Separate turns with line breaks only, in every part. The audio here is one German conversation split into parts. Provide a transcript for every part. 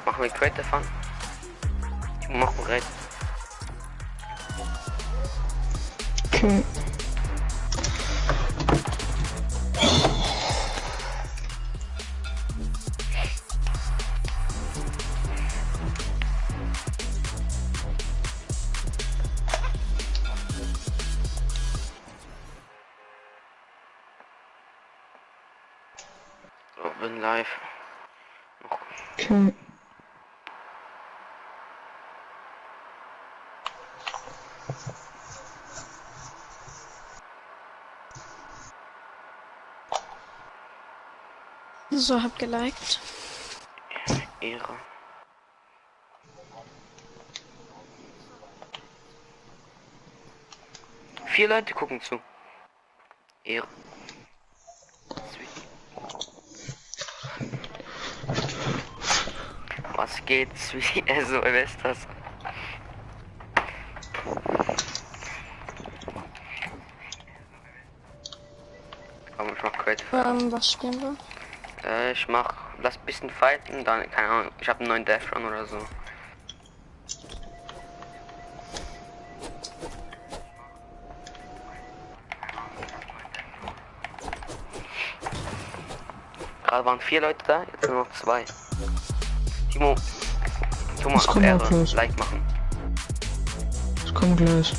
Machen wir Kreativ an. Mach bereit.
Okay.
So, bin live.
Okay.
So, hab geliked.
Ehre. Vier Leute gucken zu. Ehre. Was geht's? Wie also, wer ist das? Komm, ich mach Kreativ.
Was spielen wir?
Ich mach, lass ein bisschen fighten, dann, keine Ahnung, ich habe einen neuen Death Run oder so. Gerade waren 4 Leute da, jetzt sind noch 2. Timo, tu mal auf R, Like machen.
Ich komme gleich.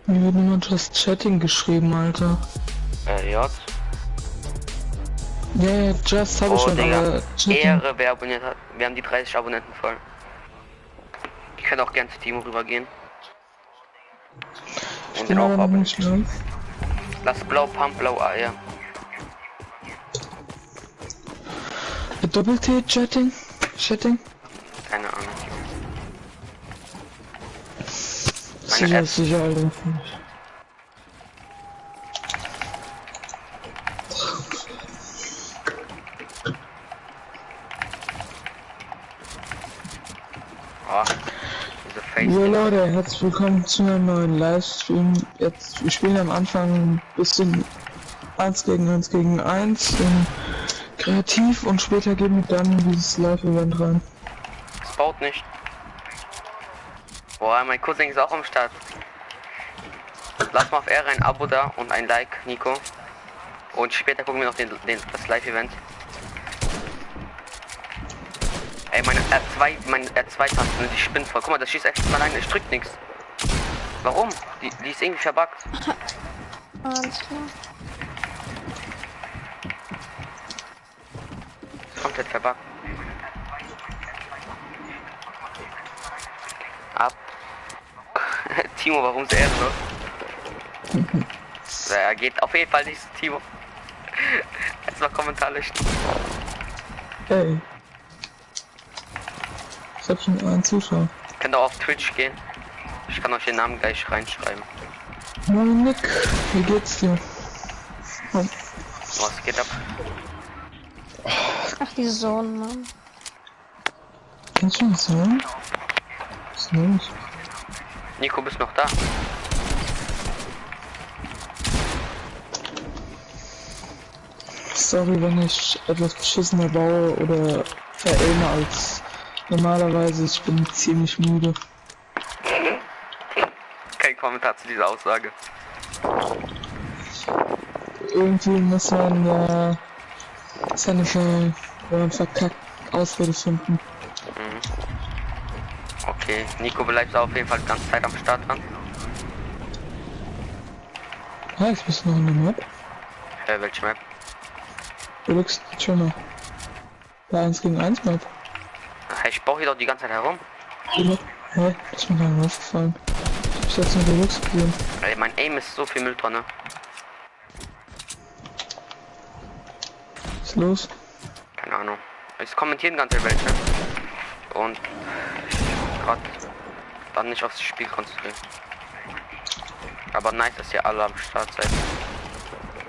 Mir wird nur just Chatting geschrieben, Alter.
J.
Ja, just habe ich schon,
Digga.
aber Chatting.
Ehre, wer abonniert hat. Wir haben die 30 Abonnenten voll. Ich könnte auch gern zu Timo rübergehen.
Ich bin aber noch nicht live.
Lass blau Pump, blau A, ja.
Doppel-T, Chatting? Chatting?
Keine Ahnung.
Sicher, sicher, Alter.
Oh, diese Face.
Ja Leute, herzlich willkommen zu einem neuen Livestream. Jetzt, wir spielen am Anfang ein bisschen 1 gegen 1 gegen 1 in Kreativ und später geben wir dann dieses Live-Event rein.
Es baut nicht. Boah, mein Cousin ist auch am Start. Lass mal auf R ein Abo da und ein Like, Nico. Und später gucken wir noch das Live-Event. Ey, meine R2-Tasten, die spinnt voll. Guck mal, das schießt echt mal alleine, ich drück nichts. Warum? Die ist irgendwie verbuggt.
Alles klar.
Komplett verbuggt. Ab. Timo, warum ist er so? Er geht auf jeden Fall nicht, Timo. Jetzt mal Kommentar löschen.
Ey. Ich hab schon einen Zuschauer.
Könnt auch auf Twitch gehen. Ich kann euch den Namen gleich reinschreiben.
Moin Nick, wie geht's dir? Oh.
Was geht ab?
Ach, die Sohn, Mann.
Kennst du das hören? Was ist los?
Nico, bist noch da?
Sorry, wenn ich etwas beschissener baue oder verelme als normalerweise. Ich bin ziemlich müde.
Kein Kommentar zu dieser Aussage.
Irgendwie muss man seine verkackt Ausrede finden.
Mhm. Okay, Nico bleibt auf jeden Fall die ganze Zeit am Start dran.
Ah, jetzt bist du noch in der Map.
Welche Map?
Du lügst schon mal. Der 1 gegen 1 Map.
Ach, ich baue hier doch die ganze Zeit herum.
Hä? Das ist mir gar nicht aufgefallen. Ich hab's jetzt nur Deluxe gesehen.
Ey, mein Aim ist so viel Mülltonne.
Was ist los?
Keine Ahnung. Es kommentieren ganze welche. Und gerade dann nicht aufs Spiel konzentrieren. Aber nice, dass ihr alle am Start seid.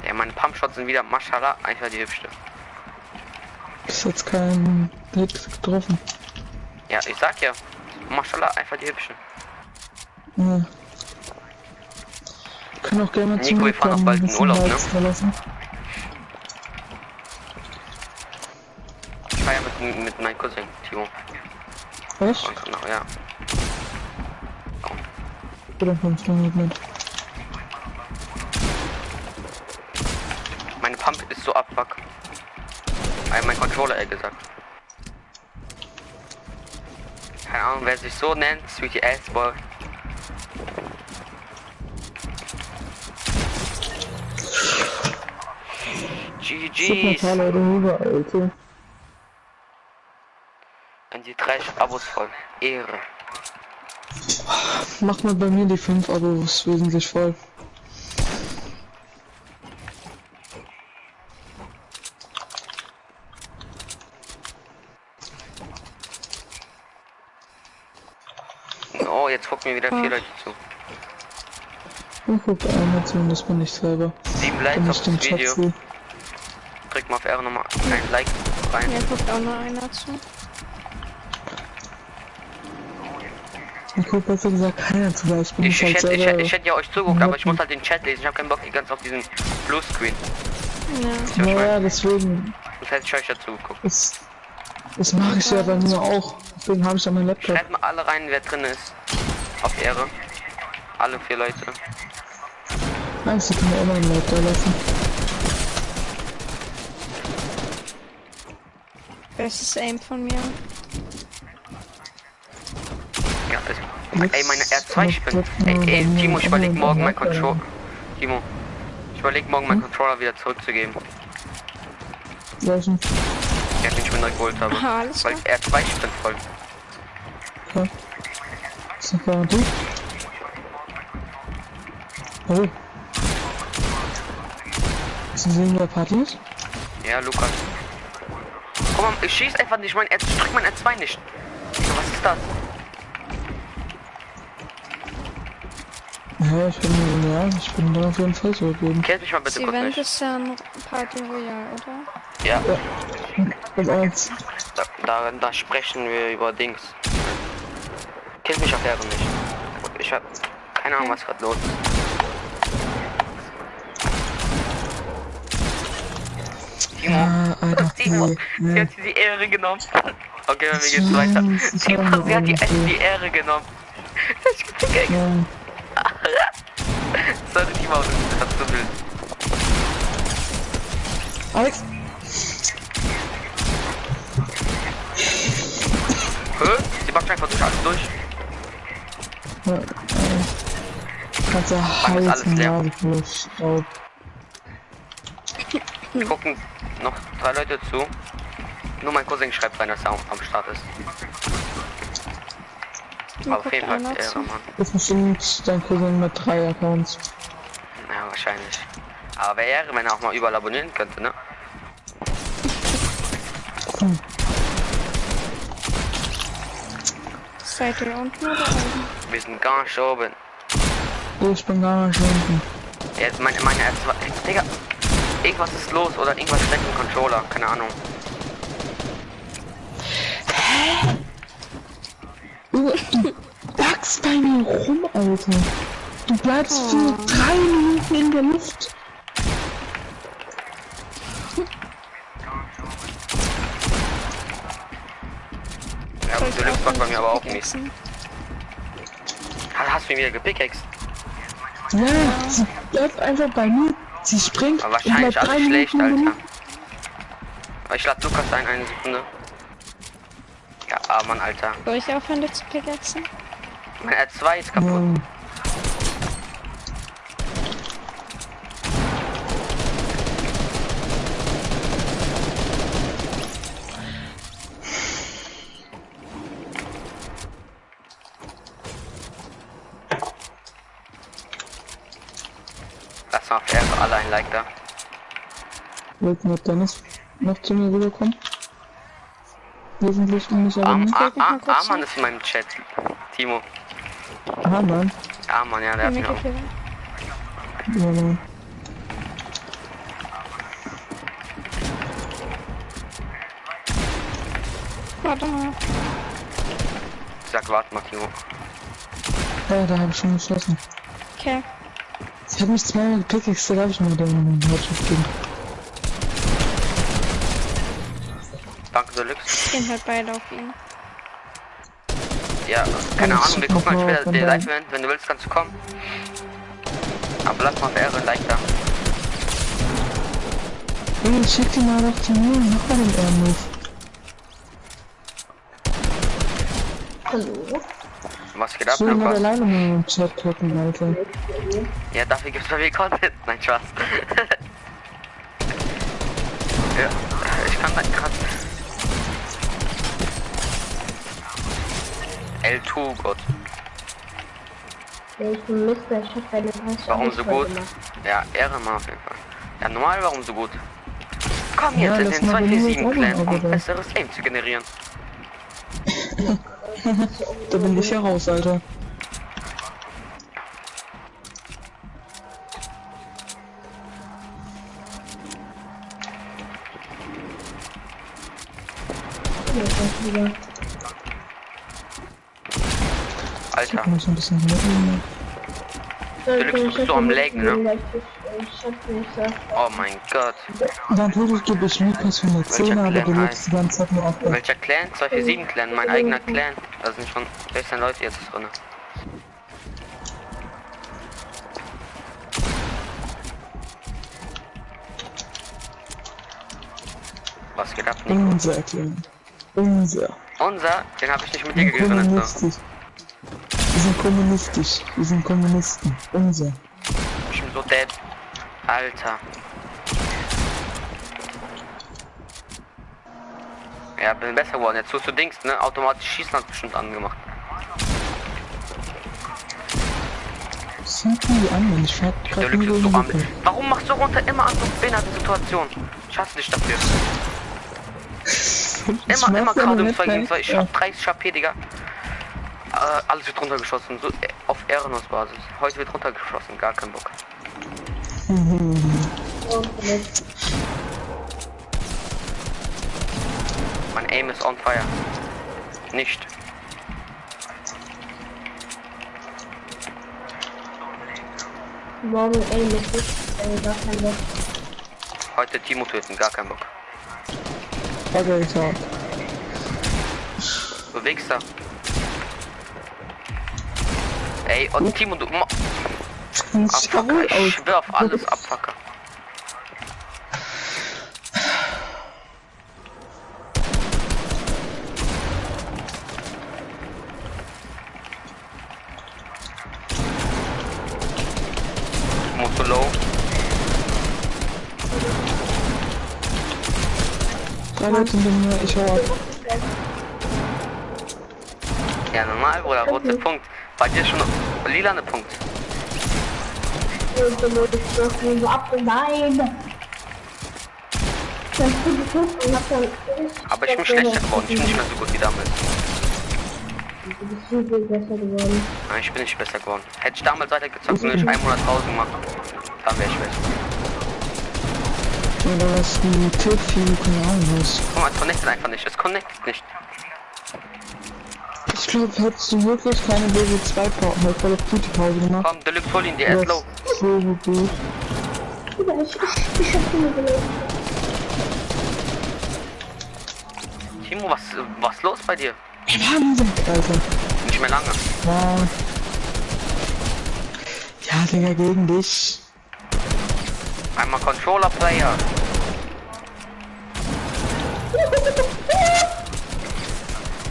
Ja, meine Pumpshots sind wieder Mashallah, einfach die hübschste.
Bis jetzt kein Hit getroffen.
Ja, ich sag ja, Maschallah, einfach die hübschen.
Ja. Können auch gerne zu
Nico,
mir
wir fahren auch
kommen,
bald
ein
in
bisschen
Urlaub, ne?
Likes da lassen.
Ich feier mit meinem Cousin, Timo.
Echt?
Und noch, ja.
Oder kommst du mit?
Meine Pump ist so abfuck. Mein Controller, eher gesagt. Keine Ahnung, wer sich so nennt, Sweetie Ass-Boy. GG's.
Super rüber, Alter.
Und die 30 Abos voll. Ehre.
Mach mal bei mir die 5 Abos wesentlich voll.
Oh, jetzt gucken mir wieder 4 Leute zu.
Und guckt einer zu und das bin ich selber.
7
Wenn
Likes
ich
auf
den
das
Chat
Video.
sehe.
Drück mal auf R nochmal ein Like rein.
Mir guckt auch noch einer zu.
Ich guck besser gesagt keiner zu, weil ich bin
Ich
halt selber...
hätte ja euch zuguckt, aber ich muss halt den Chat lesen. Ich habe keinen Bock, die ganze auf diesen Bluescreen.
Ja.
Naja, deswegen...
Das heißt, ich habe euch dazu geguckt.
Das mache ich ja bei mir auch. Deswegen habe ich ja meinen Laptop.
Schreibt mal alle rein, wer drin ist. Auf Ehre. Alle 4 Leute.
Nein, sie können ja immer einen Like da lassen.
Bestes Aim von mir.
Ja, ey, meine R2 spinnt. Ey, Timo, ich überleg morgen mein Controller. Timo, ich überleg morgen meinen Controller wieder zurückzugeben.
Welchen?
Ja, den ich mir neu geholt habe.
Aha, alles
Weil
klar.
R2 spinnt voll.
Ja. Ist das Garantie? Oh. Sie sehen, wer Party ist?
Ja, Lukas. Guck mal, ich schieß einfach nicht, ich drück mein R2 nicht. Was ist das?
Ja, ich bin da auf jeden Fall so gegeben.
Killt mich mal bitte
Das
kurz
Event
nicht.
ist ja ein Party Royale, oder?
Ja,
Das eins.
da sprechen wir über Dings. Killt mich auf Ehre nicht. Ich hab keine Ahnung, was gerade los ist.
Ja, Alter.
Timo, sie hat die Ehre genommen. Okay, wir geht's weiter. Timo, sie hat die Ehre genommen. Ich krieg
Ja.
Sorry, Timo, das ist so wild.
Alex?
Hä? Sie macht einfach durch alles durch.
Ja, kannst ja
Alles
heißen,
leer.
ja, wie viel Staub.
Wir gucken noch 3 Leute zu. Nur mein Cousin schreibt rein, dass er am Start ist.
Mir
Aber auf
guckt
jeden Fall
einer
Ehre,
zu.
Mann.
Das ist bestimmt dein Cousin mit 3 Accounts.
Ja, wahrscheinlich. Aber wäre Ehre, wenn er auch mal überall abonnieren könnte, ne?
Seid ihr unten oder oben?
Wir sind ganz oben.
Ich bin gar nicht unten.
Jetzt meine R2. Digga, irgendwas ist los oder irgendwas steckt im Controller, keine Ahnung.
Du backst bei mir rum, Alter. Du bleibst für 3 Minuten in der Luft.
Ja,
Soll
und
ich
Deluxe macht bei
aufhören
mir
zu
aber auch nicht.
pickaxen?
Hast du ihn wieder gepickaxed?
Ja, sie bleibt einfach bei mir. Sie springt
Aber
und
wahrscheinlich
bleibt 3
alles schlecht,
Minuten in der
Alter. Aber ich lade Lukas ein, eine Sekunde. Ja, ah, Mann, Alter.
Soll ich aufhören, dich zu pickaxen?
Mein R2 ist kaputt.
Luft.
Lass mal auf Ehre alle ein Like da.
Wollten wir Dennis noch zu mir rüberkommen? Wesentlich nicht abonniert.
Arman ist in meinem Chat. Timo.
Ah, Mann.
Arman, ja, der hat
Mir
mir auch.
gefällt.
Ja, Mann.
Warte mal.
gesagt, warte mal, Timo.
Ja, da habe ich schon geschossen.
Okay.
Ich habe mich zweimal gepickt, da darf ich mir den Headshot geben.
Danke, Deluxe.
Gehen halt beide auf ihn.
Ja, keine
Ja,
Ahnung, wir gucken halt
mal
später
von
den
beiden.
Live-Event, wenn du willst, kannst du kommen. Aber lass mal für Ehre ein Like da.
Junge, schick die mal doch zu mir, mach mal den Air-Move.
Hallo?
Was geht ab,
Ich will mal
Lukas?
alleine mal im Chat gucken, Alter.
Ja, dafür gibt's bei mir Content. Nein, Spaß. Ja, ich kann halt grad. L2, Gott.
Ja, ich bin Mister, ich hab keine 30
Warum so gut?
gemacht.
Ja, Ehre mal auf jeden Fall. Ja, normal, warum so gut? Komm
Ja,
jetzt in
lass
den
mal
247 Clan,
aber
um
da.
besseres Aim zu generieren.
Da bin ich ja raus, Alter.
Alter,
Ich muss ein bisschen mitnehmen.
Deluxe, bist du am Laggen, ne?
Ich hab nicht so.
Oh mein Gott.
Natürlich gebe ich Lukas 110, aber
Clan
du
heißt?
legst die ganze Zeit nur ab.
Welcher Clan? 247 Clan, mein eigener Clan. Da sind schon 16 Leute jetzt drin. Was geht ab, Nico?
Unser Erklären. Unser.
Unser, den habe ich nicht mit
Wir
dir
sind
gegründet. So.
kommunistisch. Wir sind kommunistisch. Wir sind Kommunisten. Unser.
Ich bin so dead. Alter. Ja, bin besser geworden. Jetzt tust du Dings, ne? Automatisch schießen hat bestimmt angemacht.
Was fängt die an, wenn ich fahre
Der
gerade
Lüge
nur
ist so
so
am. Warum machst du runter immer an so behinderte Situation? Ich hasse dich dafür. Immer gerade um 2 gegen 2. Ich hab 30 HP, Digga. Alles wird runtergeschossen. So, auf Ehrenhausbasis. Heute wird runtergeschossen. Gar kein Bock. Mein Aim ist on fire. Nicht.
Morgen mit gar kein Bock.
Heute Timo töten. Gar kein Bock.
Okay, klar.
Du Wichser. Ey, und Timo, du... Abfucker, ich schwör auf alles, Abfucker. Musst du low?
Drei Leute sind mir, ich hau ab.
Ja, normal, Bruder, roter Punkt. Bei dir schon lilane Punkt.
Und so ab und nein.
Aber ich bin schlechter geworden, ich bin nicht mehr so gut wie damals.
Du bist viel besser geworden.
Nein, ich bin nicht besser geworden. Hätte ich damals weitergezockt und ich 100.000 gemacht, dann wäre ich besser.
Oder was die Tipp-Viel, keine Ahnung was.
Guck mal, es connectet einfach nicht, es connectet nicht.
Ich glaube, hättest du wirklich keine Call of Duty Pause gemacht.
Komm, Deluxe, hol ihn, der ist low.
So gut.
Ich hab ihn gelegt.
Timo, was los bei dir?
Wahnsinn, Alter.
Nicht mehr lange.
Ja. Ja, Digga, gegen dich.
Einmal Controller-Player.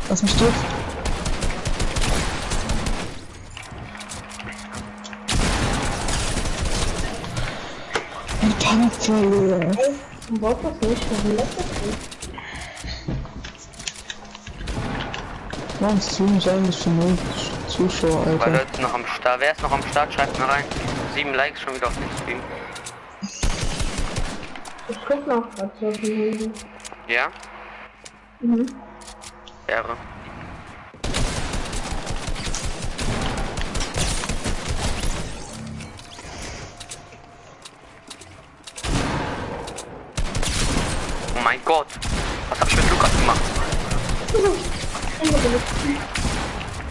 Lass mich durch. Ein Panzer,
Du wolltest das nicht, warum lässt das nicht?
warum stream ich eigentlich für 0 Zuschauer,
Weil
Alter?
Leute noch am Start. Wer ist noch am Start? Schreibt mir rein. 7 Likes schon wieder auf den Stream.
Ich guck noch grad so viel.
Ja?
Mhm.
Ehre. Oh mein Gott. Was hab ich mit Lukas gemacht?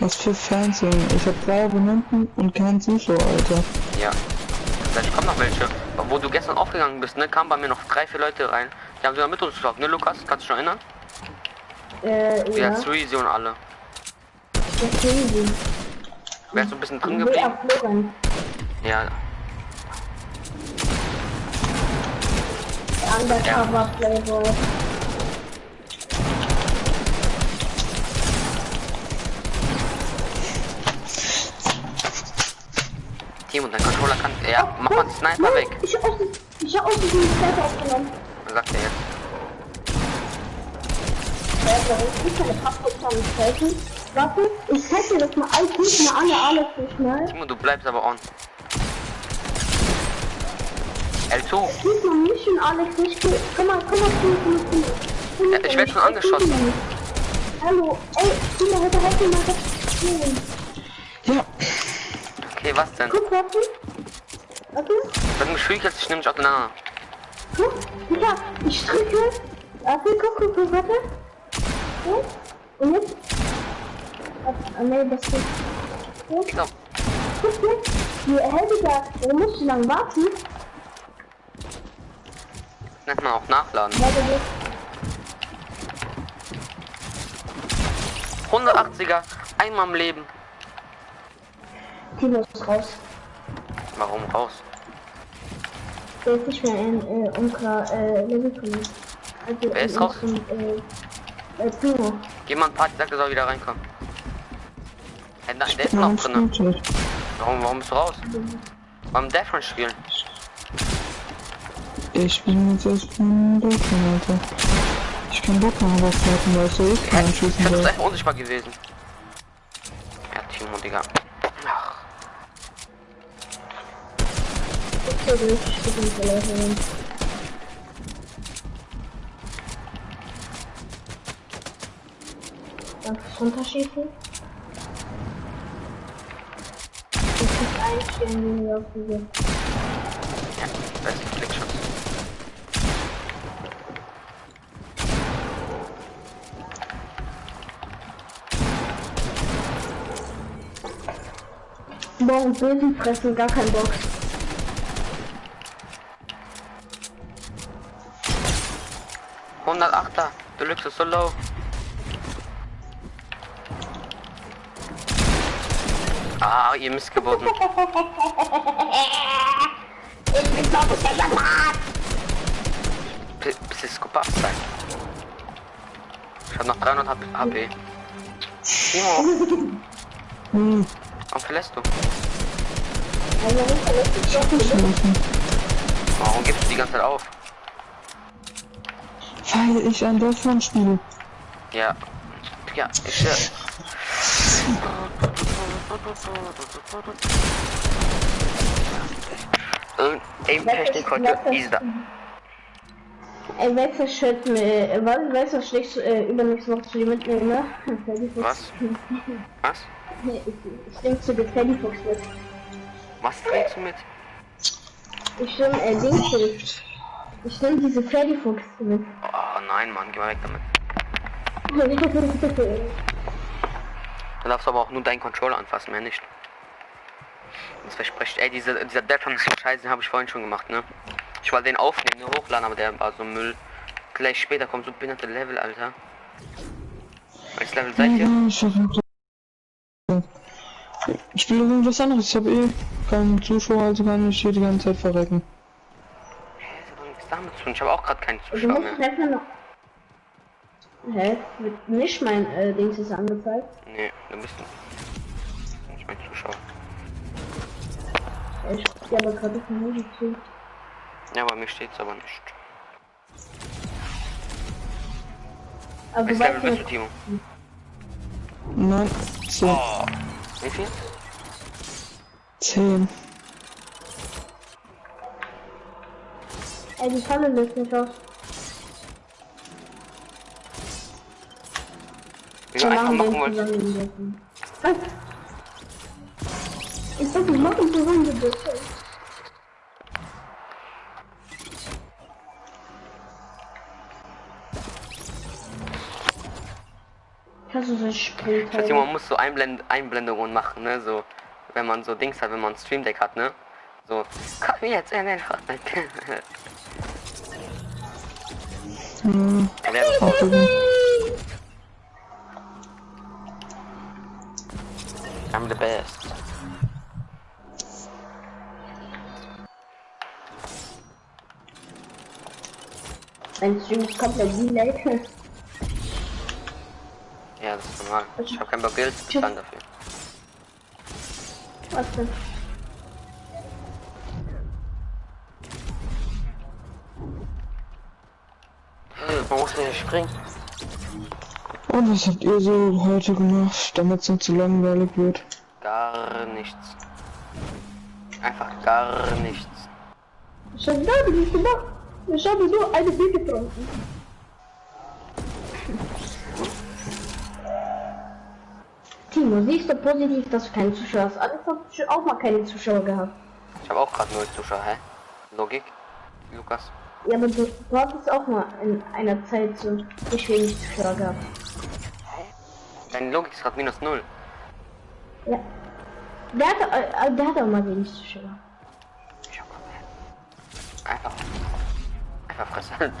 Was für Fernsehen? Ich hab 3 Abonnenten und keinen Zuschauer, Alter.
Ja. Vielleicht kommen noch welche. Wo du gestern aufgegangen bist, ne, kamen bei mir noch 3, 4 Leute rein. Die haben sogar mit uns geschaut, ne, Lukas? Kannst du dich noch erinnern?
Ja.
Ja, Sweezy und alle.
Das sehen sie.
Wärst du ein bisschen drin geblieben? Ja.
Undercover Playboy.
Team und dein Controller kann. Ja, mach mal den Sniper weg.
Ich hab auch die Sniper aufgenommen.
Was sagt er jetzt?
Ich kann eine Pappkamera nicht helfen. Warte, ich zeig dir das mal alles, mal alles nicht mal.
Timo, du bleibst aber on. L2.
Sieht man mich und Alex nicht gut. Komm mal.
Ja, ich werde schon angeschossen.
Hallo, ey, Timo, heute helf mir mal das spielen.
Ja.
Okay, was denn?
Guck, warte. Okay,
Wenn du mich schwierigst, ich nehme dich auseinander.
guck, ja, ich drücke. Warte, guck, warte. So, und jetzt. Nee, das ist. So.
So.
Guck jetzt, die Heldiger, du musst so lange warten.
Das nennt man auch nachladen.
Warte, jetzt.
180er, einmal im Leben.
Timo ist raus.
Warum raus?
Der ist nicht mehr in unserer Level drin. Also
Wer ist raus?
Timo.
Geh mal ein Party, sag, er soll wieder reinkommen. Hey, der ist noch drin. Warum bist du raus? Warum Deathmatch spielen?
Ich bin jetzt erst in Deutschland, Alter. Ich kann Bock machen, was halten, weil ich so keinen
Ich
schießen
bin
will.
einfach unsichtbar gewesen. Ja, Timo, Digga. Ach.
Okay, ich bin nicht verloren. Darf ich runterschießen? Ich muss einstellen, wie wir auf diese.
Ja, beste Flickschuss.
Morgen Bösen fressen, gar kein Bock.
er Deluxe ist so low. Ah, ihr Missgeburten.
Ich bin doch nicht der
Psychopath sein. Ich hab noch 300 HP. Timo,
Hm,
warum verlässt du?
schießen.
Warum gibst du die ganze Zeit auf?
Weil ich ein Deutschland spiele.
Ja. Ja, ich Aim-Technik heute ist da.
Ey, welcher Shit mir, weißt du, was schlägst übernächste Woche zu dir mitnehmen, ne?
Was? Was?
Ich nehme zu der Kreativ mit.
Was trägst du mit?
Ich nehme, ich nehme diese Kreativ mit.
Oh nein, Mann, geh mal weg damit. Du darfst aber auch nur deinen Controller anfassen, mehr nicht. Das verspricht, ey, dieser Deathmatch ist so scheiße, den habe ich vorhin schon gemacht, ne? Ich wollte den aufnehmen, nur hochladen, aber der war so Müll. Gleich später kommt so behinderte Level, Alter. Welches Level seid ihr?
Ich spiele irgendwas anderes. Ich habe eh keinen Zuschauer, also kann ich hier die ganze Zeit verrecken.
Was damit zu tun? Ich habe auch gerade keinen
Du
Zuschauer
musst
mehr.
einfach noch. Hä? Wird nicht mein Dings ist angezeigt.
Nee, du bist nicht mein Zuschauer.
Ich guck dir aber gerade auf die Musik zu.
Ja, bei mir steht's aber nicht.
Aber du
Welches Level
weißt
bist du,
nicht.
Timo?
Nein, 10.
Oh. Wie viel?
10.
Ey, die Falle löst nicht aus.
Wie du einfach machen wolltest.
zusammen. Was? Ich sag, wir machen zusammen bitte. Kannst du so springen?
Also man muss so Einblendungen machen, ne? So, wenn man so Dings hat, wenn man Stream Deck hat, ne? So, komm jetzt in den Fortnite. I'm the best.
Mein Stream ist komplett delayed.
Ja, das ist normal. Ich habe kein Bock Geld zu bezahlen dafür.
Was denn?
Man muss nicht springen.
Und was habt ihr so heute gemacht, damit es nicht zu langweilig wird?
Gar nichts. Einfach gar nichts.
Schau da, du bist da. Schau, wie du eine Bier getrunken. Timo, siehst du positiv, dass du keine Zuschauer hast? Alles hast du auch mal keine Zuschauer gehabt.
Ich habe auch gerade 0 Zuschauer, hä? Logik, Lukas.
Ja, aber du hattest auch mal in einer Zeit so nicht wenig Zuschauer gehabt.
Deine Logik ist gerade minus 0.
Ja. Der hat auch mal wenig Zuschauer.
Ich hab einfach fressen.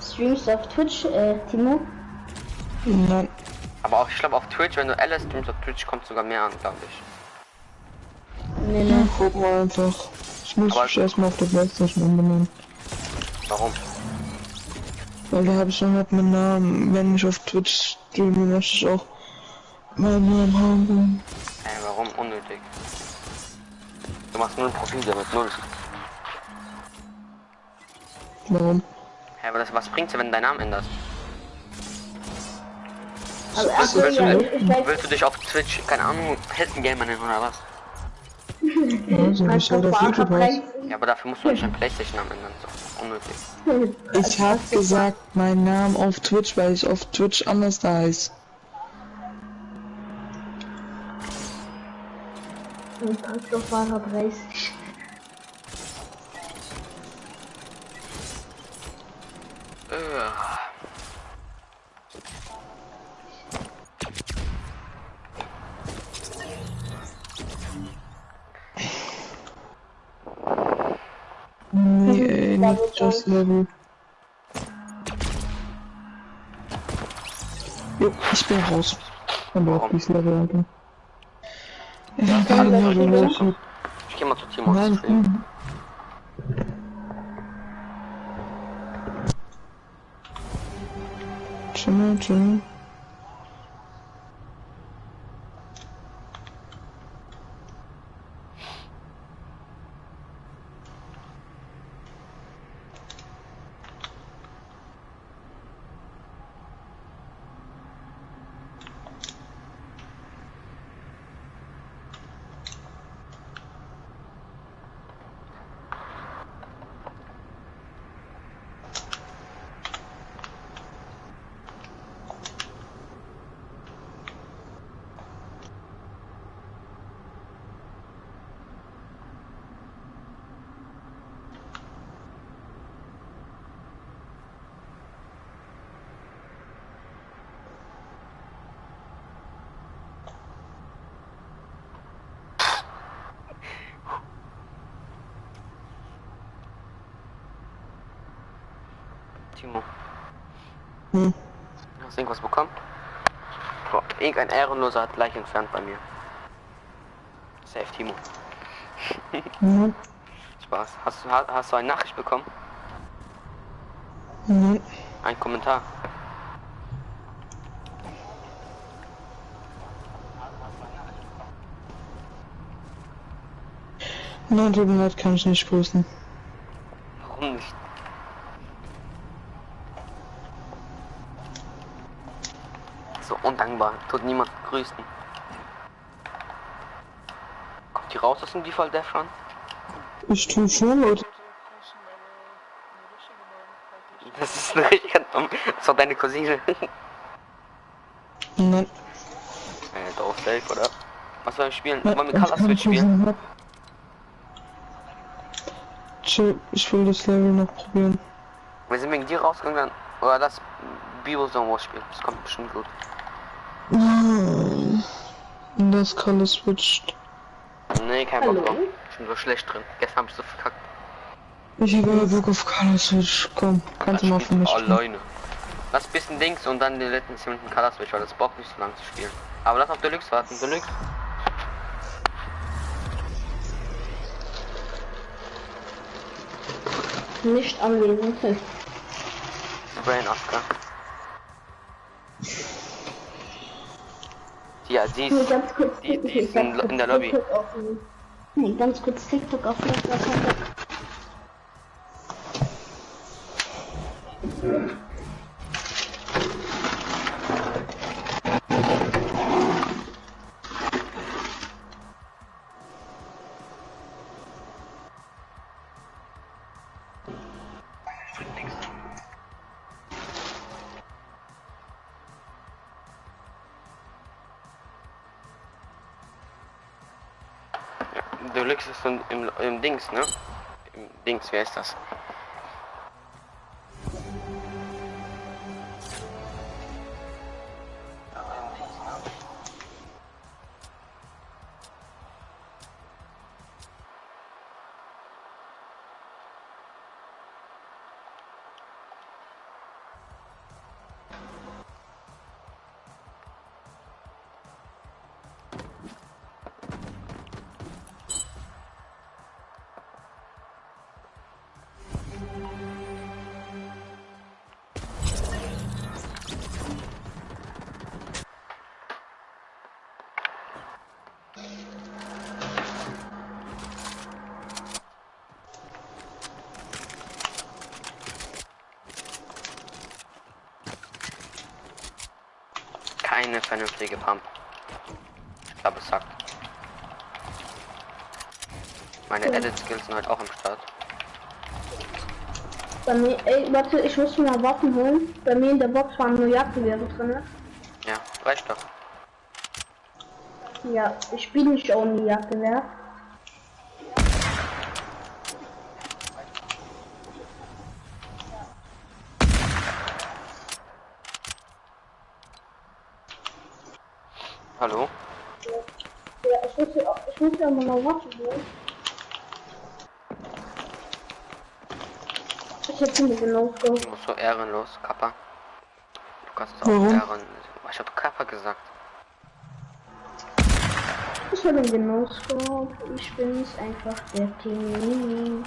Streamst du auf Twitch, Timo?
Nein.
Aber auch, ich glaube auf Twitch, wenn du LS streamst auf Twitch, kommt sogar mehr an, glaube ich.
Nee,
Ja,
nee.
guck mal einfach. Ich muss
Aber-
mich erstmal auf der Playstation umbenennen.
Warum?
Weil da habe ich dann halt meinen Namen, wenn ich auf Twitch streame, möchte ich auch meinen Namen haben.
Warum? Unnötig. Du machst nur ein Profil damit, 0.
Warum?
Aber was bringt's dir, wenn du deinen Namen änderst?
Also, achso,
willst,
ja,
du,
ich weiß,
willst du dich auf Twitch, keine Ahnung, Heldengamer nennen oder was?
Also, ich halt auf YouTube aus.
Ja, aber dafür musst du nicht deinen Playstation-Namen ändern. So, unnötig.
Ich hab gesagt, meinen Namen auf Twitch, weil ich auf Twitch anders da heiß.
Angststoff wahrer Preis.
Nee, ey, nicht das Level. Jo, ich bin raus. Aber auch dieses Level, Alter. Ich kann
gleich
ja so
wieder.
hoch.
Ich geh mal zu Timo zu
Nein,
spielen.
Chill.
Timo,
Hm.
hast du irgendwas bekommen? Boah, irgendein Ehrenloser hat gleich entfernt bei mir. Safe, Timo.
Nein.
Spaß. Hast du eine Nachricht bekommen?
Nein.
Ein Kommentar?
Nein, tut mir leid, kann ich nicht grüßen.
Warum nicht? So undankbar. Tut niemand grüßen. Kommt die raus aus dem Default Death Run?
Ich tue schon, Leute.
Das ist eine richtige... Das war deine Cousine.
Nein.
Doch, safe, oder? Was sollen wir spielen?
Nein,
Wollen wir
ich
Color
kann
Switch spielen?
Cousine. Chill, ich will das Level noch probieren.
Wir sind wegen dir rausgegangen, oder das Bio-Sommer-Spiel. Das kommt bestimmt gut.
Das Color switcht.
Nee, kein
Hallo?
Bock drauf. Ich bin so schlecht drin. Gestern hab ich so verkackt.
Ich habe Bock auf Color Switch. Komm, kannst du mal für mich spielen.
alleine. Lass ein bisschen Dings und dann die letzten 10 Minuten Color Switch, weil das braucht nicht so lange zu spielen. Aber lass auf Deluxe warten. Deluxe.
Nicht anwesend.
Brain Oscar. Ja, sie
Nur
ist,
ganz kurz
die ist in der Lobby.
Nee, ganz kurz TikTok auf
Deluxe ist im Dings, ne? Im Dings, wer ist das? Keine vernünftige Pump. Ich glaube, es sagt. Meine Edit Skills sind halt auch am Start.
Bei mir, ey, warte, ich muss mir mal Waffen holen. Bei mir in der Box waren nur Jagdgewehre drin.
Ja, reicht doch.
Ja, ich spiele nicht ohne Jagdgewehr.
Hallo?
Ja, ich muss ja mal Waffen holen. Ich hab ihn genau so.
Du musst so ehrenlos, Kappa. Du kannst es auch
Warum?
ehren. Ich hab Kappa gesagt.
Ich habe ihn genau. Ich bin's einfach der Timmy.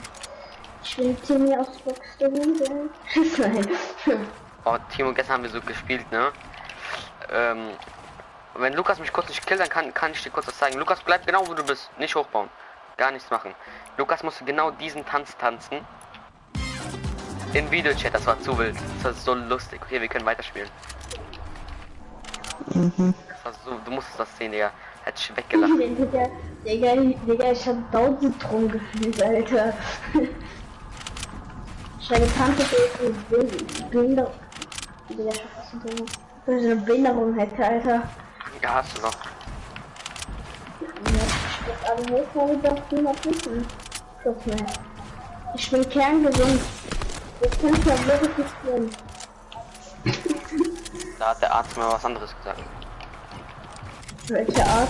Ich bin Timmy aus Box der Winde. Nein.
Oh, Timo, gestern haben wir so gespielt, ne? Wenn Lukas mich kurz nicht killt, dann kann ich dir kurz was zeigen. Lukas, bleib genau wo du bist. Nicht hochbauen. Gar nichts machen. Lukas musste genau diesen Tanz tanzen. In Videochat, das war zu wild. Das war so lustig. Okay, wir können weiterspielen. Das war so, du musstest das sehen, Digga. Hätte ich weggelacht.
Digga, ich hab 1000 drum gefühlt, Alter. Ich habe Tante für Behinderung. Digga, ich hab fast eine Behinderung hätte, Alter.
Ja, hast du noch.
Ich muss alle Hilfe doch niemand wissen. Guck mal. Ich bin kerngesund. Das kann ich ja verifizieren.
Da hat der Arzt mal was anderes gesagt.
Welche Art?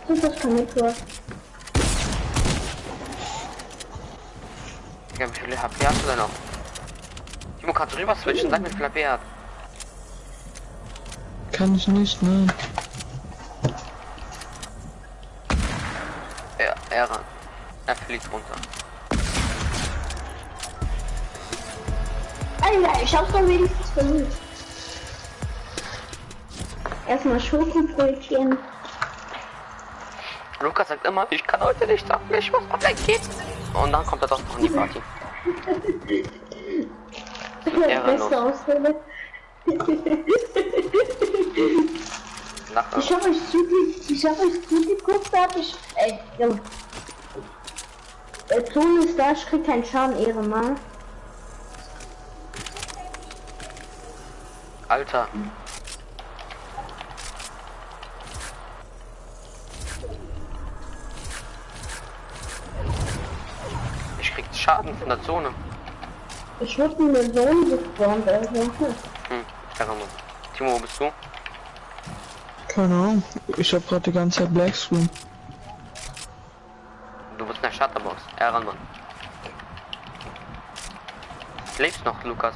Was ist das für ein Motor?
Ja, wie viele HP hast du denn noch? Timo, kannst du rüber switchen? Sag mir, wie viel HP er hat.
Kann ich nicht, ne?
Er fliegt runter.
Alter, ich hab's doch wenigstens versucht. Erstmal Schokobrötchen.
Lukas sagt immer, ich kann heute nicht sagen, ich muss mal weggehen. Und dann kommt er doch noch in die Party. Ehrenlos.
Beste Ausrede.
Lache.
Ich hab euch zugeguckt, da hab ich. Ey, Junge. Der Ton ist da, ich krieg keinen Schaden, Ehre mal.
Alter. kriegt Schaden von der Zone.
Ich wurde in der Zone gespawnt, also.
Mann. Timo, wo bist du?
Keine Ahnung. Ich hab gerade die ganze Zeit Black Screen.
Du bist in der Shutterbox. Mann. Lebst noch, Lukas?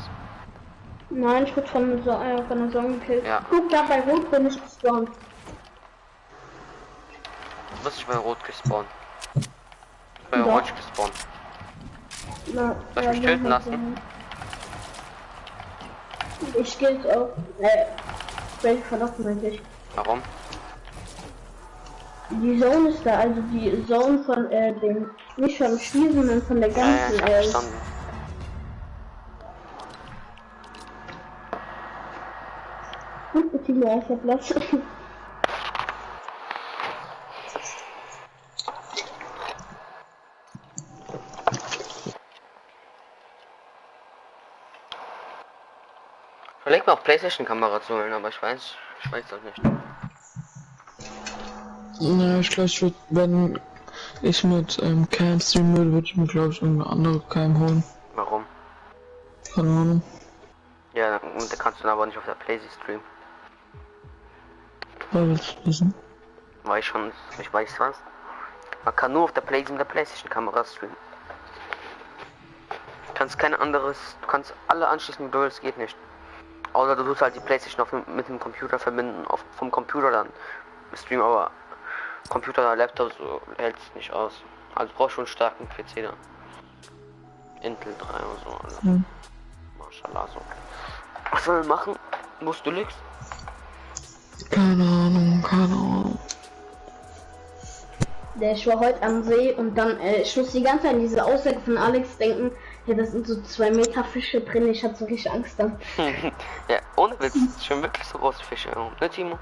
Nein, ich wurde von der Zone gekillt.
Ja.
Guck, da bei Rot bin ich gespawnt.
Du bist nicht bei Rot gespawnt. Bei
Ja.
Orange gespawnt.
Na,
Soll ich mich töten lassen?
Ich gilt's auch. Welche verlassen eigentlich?
Warum?
Die Zone ist da, also die Zone von dem, nicht vom Spiel, sondern von der
Ja,
ganzen
ich hab verstanden.
Timo, ich hab Platz.
Überleg mir auch PlayStation-Kamera zu holen, aber ich weiß das nicht.
Na, ich glaube, wenn ich mit Cam streamen würde, würde ich mir glaube ich irgendeine andere Cam holen.
Warum?
Keine Ahnung.
Ja, und da kannst du dann aber nicht auf der PlayStation streamen.
Was willst du wissen?
Ich weiß was. Man kann nur auf der PlayStation-Kamera streamen. Du kannst du kannst alle anschließen, wie du willst, geht nicht. Außer du tust halt die PlayStation mit dem Computer verbinden, vom Computer dann streamen, aber Computer oder Laptop so hält es nicht aus. Also brauchst schon einen starken PC da. Intel 3 oder so. Also. Maschallah so. Was sollen wir machen? Wo du liegst?
Keine Ahnung.
Ich war heute am See und dann, ich muss die ganze Zeit an diese Aussage von Alex denken, ja, das sind so 2 Meter Fische drin, ich hatte so richtig Angst dann.
Ja, ohne Witz, schon wirklich so große Fische, ne Timo?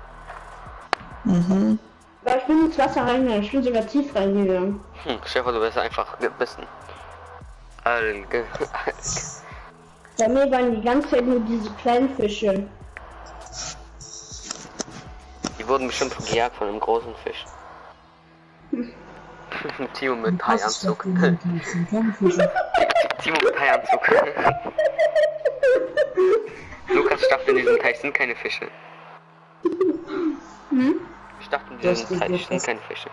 Mhm.
Aber ich bin ins Wasser reingegangen, ich bin sogar tief reingegangen.
Stefan, du bist einfach gebissen.
Bei mir waren die ganze Zeit nur diese kleinen Fische.
Die wurden bestimmt gejagt von einem großen Fisch. Timo mit Haianzug. Timo mit Haianzug. Lukas dachte, in diesem Teich sind keine Fische. Ich dachte, in diesem Teich sind keine Fische.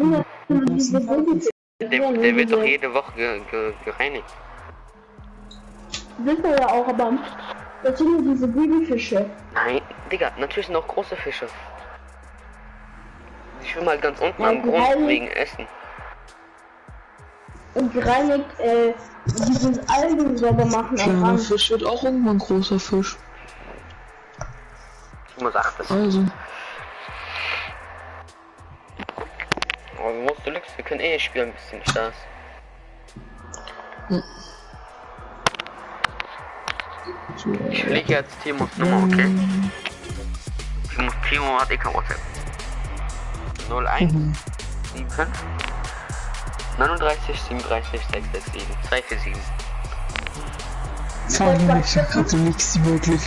Der wird doch jede Woche gereinigt.
Sind wir ja auch, aber das sind nur diese Babyfische.
Nein, Digga, natürlich sind auch große Fische. Die schwimmen halt ganz unten
Ja,
am Grund wegen Essen.
Und gereinigt, diese Algen sauber machen am
Kleiner
Rand.
Fisch wird auch irgendwann großer Fisch.
Timo sagt es.
Also.
Aber wo du liegst, wir können spielen ein bisschen Spaß. Ich lege jetzt Timos Nummer, okay? Timo hat kein WhatsApp. 01 75 39 37 667 247.
Sorry, ich hab grad so nichts wirklich.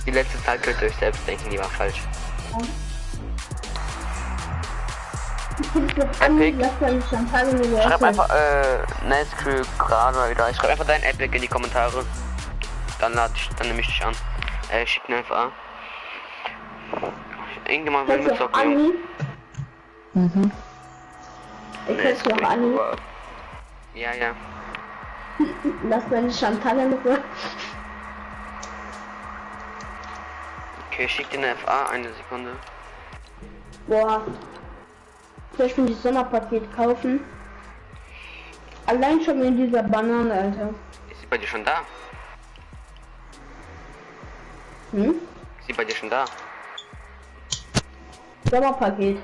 Die letzte Zeit könnt ihr euch selbst denken, die war falsch. Epic. Schreib einfach, nice Crew gerade mal wieder. Ich schreib einfach dein Epic in die Kommentare. Dann nehme ich dich an. Schick mir einfach an. Irgendjemand will mit Zocken.
Ich kann's noch an.
Ja.
Lass meine Chantal in Ruhe.
Okay, schick dir eine FA, eine Sekunde.
Boah. Soll ich mir das Sommerpaket kaufen? Allein schon in dieser Banane, Alter.
Ist sie bei dir schon da? Ist sie bei dir schon da?
Sommerpaket.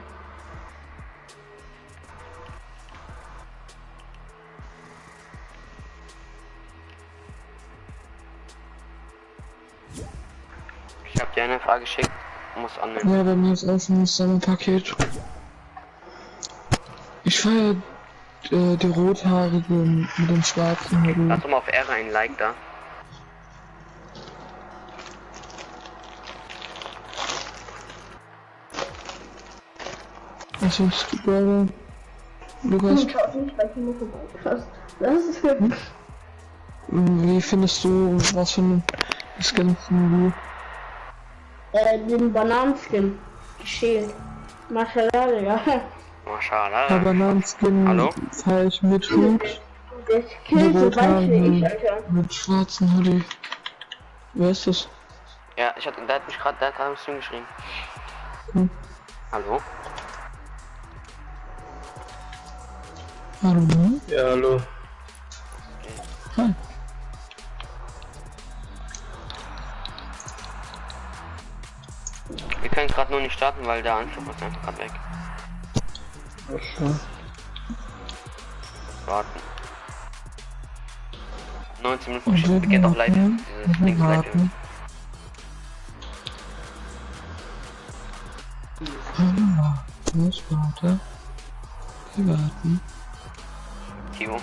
Ich hab dir eine Frage geschickt. Muss annehmen.
Ja, bei mir ist auch schon das Sommerpaket. Ich feiere die rothaarige mit dem schwarzen.
Lass doch mal auf R ein Like da.
Was ist die Bälle? Lukas,
Schaut nicht bei Timo vorbei. Das ist für
wie findest du, was für ein Skin du?
den Bananenskin. Geschält. Maschallah, Digga.
Der
Mashallah.
Bananenskin
Hallo?
fahre ich mit Hut,
Der Skill so weit wie ich, Alter.
mit schwarzen Hoodie. Wer ist das?
Ja, der hat mich gerade, der hat gerade im Stream geschrieben.
Hm.
Hallo?
Hallo?
Ja, hallo.
Hi.
Wir können gerade noch nicht starten, weil der Anflug ist einfach gerade weg.
Okay.
Warten. 19 Minuten Geschichte beginnt auch live. Dieses Links live.
Warten. Ich warte. Wir warten.
Timo.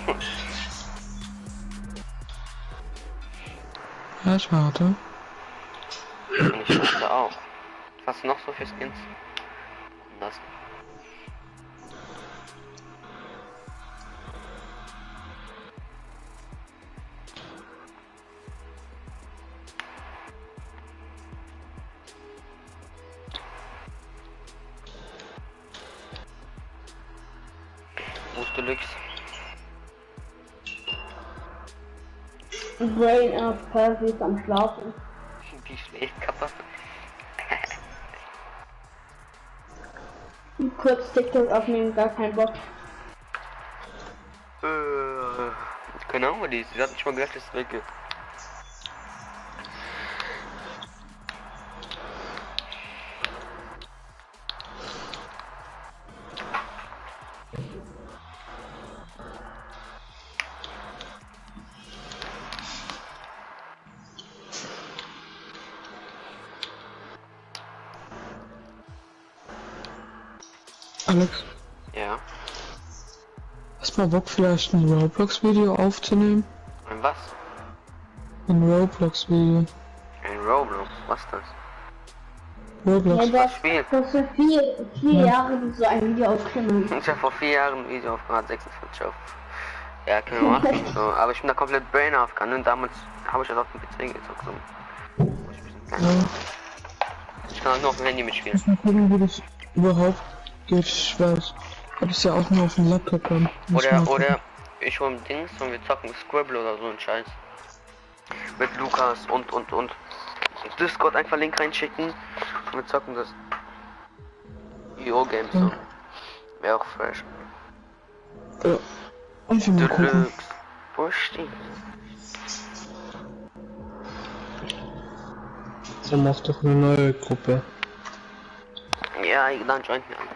Ja, ich warte.
Und ich warte auch. Was hast du noch so für Skins? Das. Wo ist Deluxe?
Brain of Percy ist am Schlafen.
Die schläft kaputt.
Kurz TikTok aufnehmen, gar kein Bock.
Keine Ahnung, die hat nicht mal gesagt, dass es weg ist.
Alex,
Ja.
hast mal Bock vielleicht ein Roblox-Video aufzunehmen?
Und was?
Ein Roblox-Video.
Ein Roblox, was ist das?
Roblox.
Ja, das
Spiel.
das für vier Jahre so ein Video aufgenommen.
Ich habe vor 4 Jahren ein Video aufgehört, 46 auf. Ja, können wir machen. So, aber ich bin da komplett brain aufgegangen und damals habe ich das auf dem PC gezockt. So.
Ja.
Ich kann auch nur auf dem Handy mitspielen.
Mal gucken, wie das überhaupt geht. Ich weiß. Hab ich ja auch nur auf dem Laptop dann.
Oder ich hol Dings und wir zocken Scribble oder so ein Scheiß. Mit Lukas und. Discord einfach Link reinschicken und wir zocken das. Games so. Wäre auch fresh.
Ja. Einfach mal gucken.
Deluxe. Wo steht?
So, mach doch eine neue Gruppe.
Ja, dann joint mir an.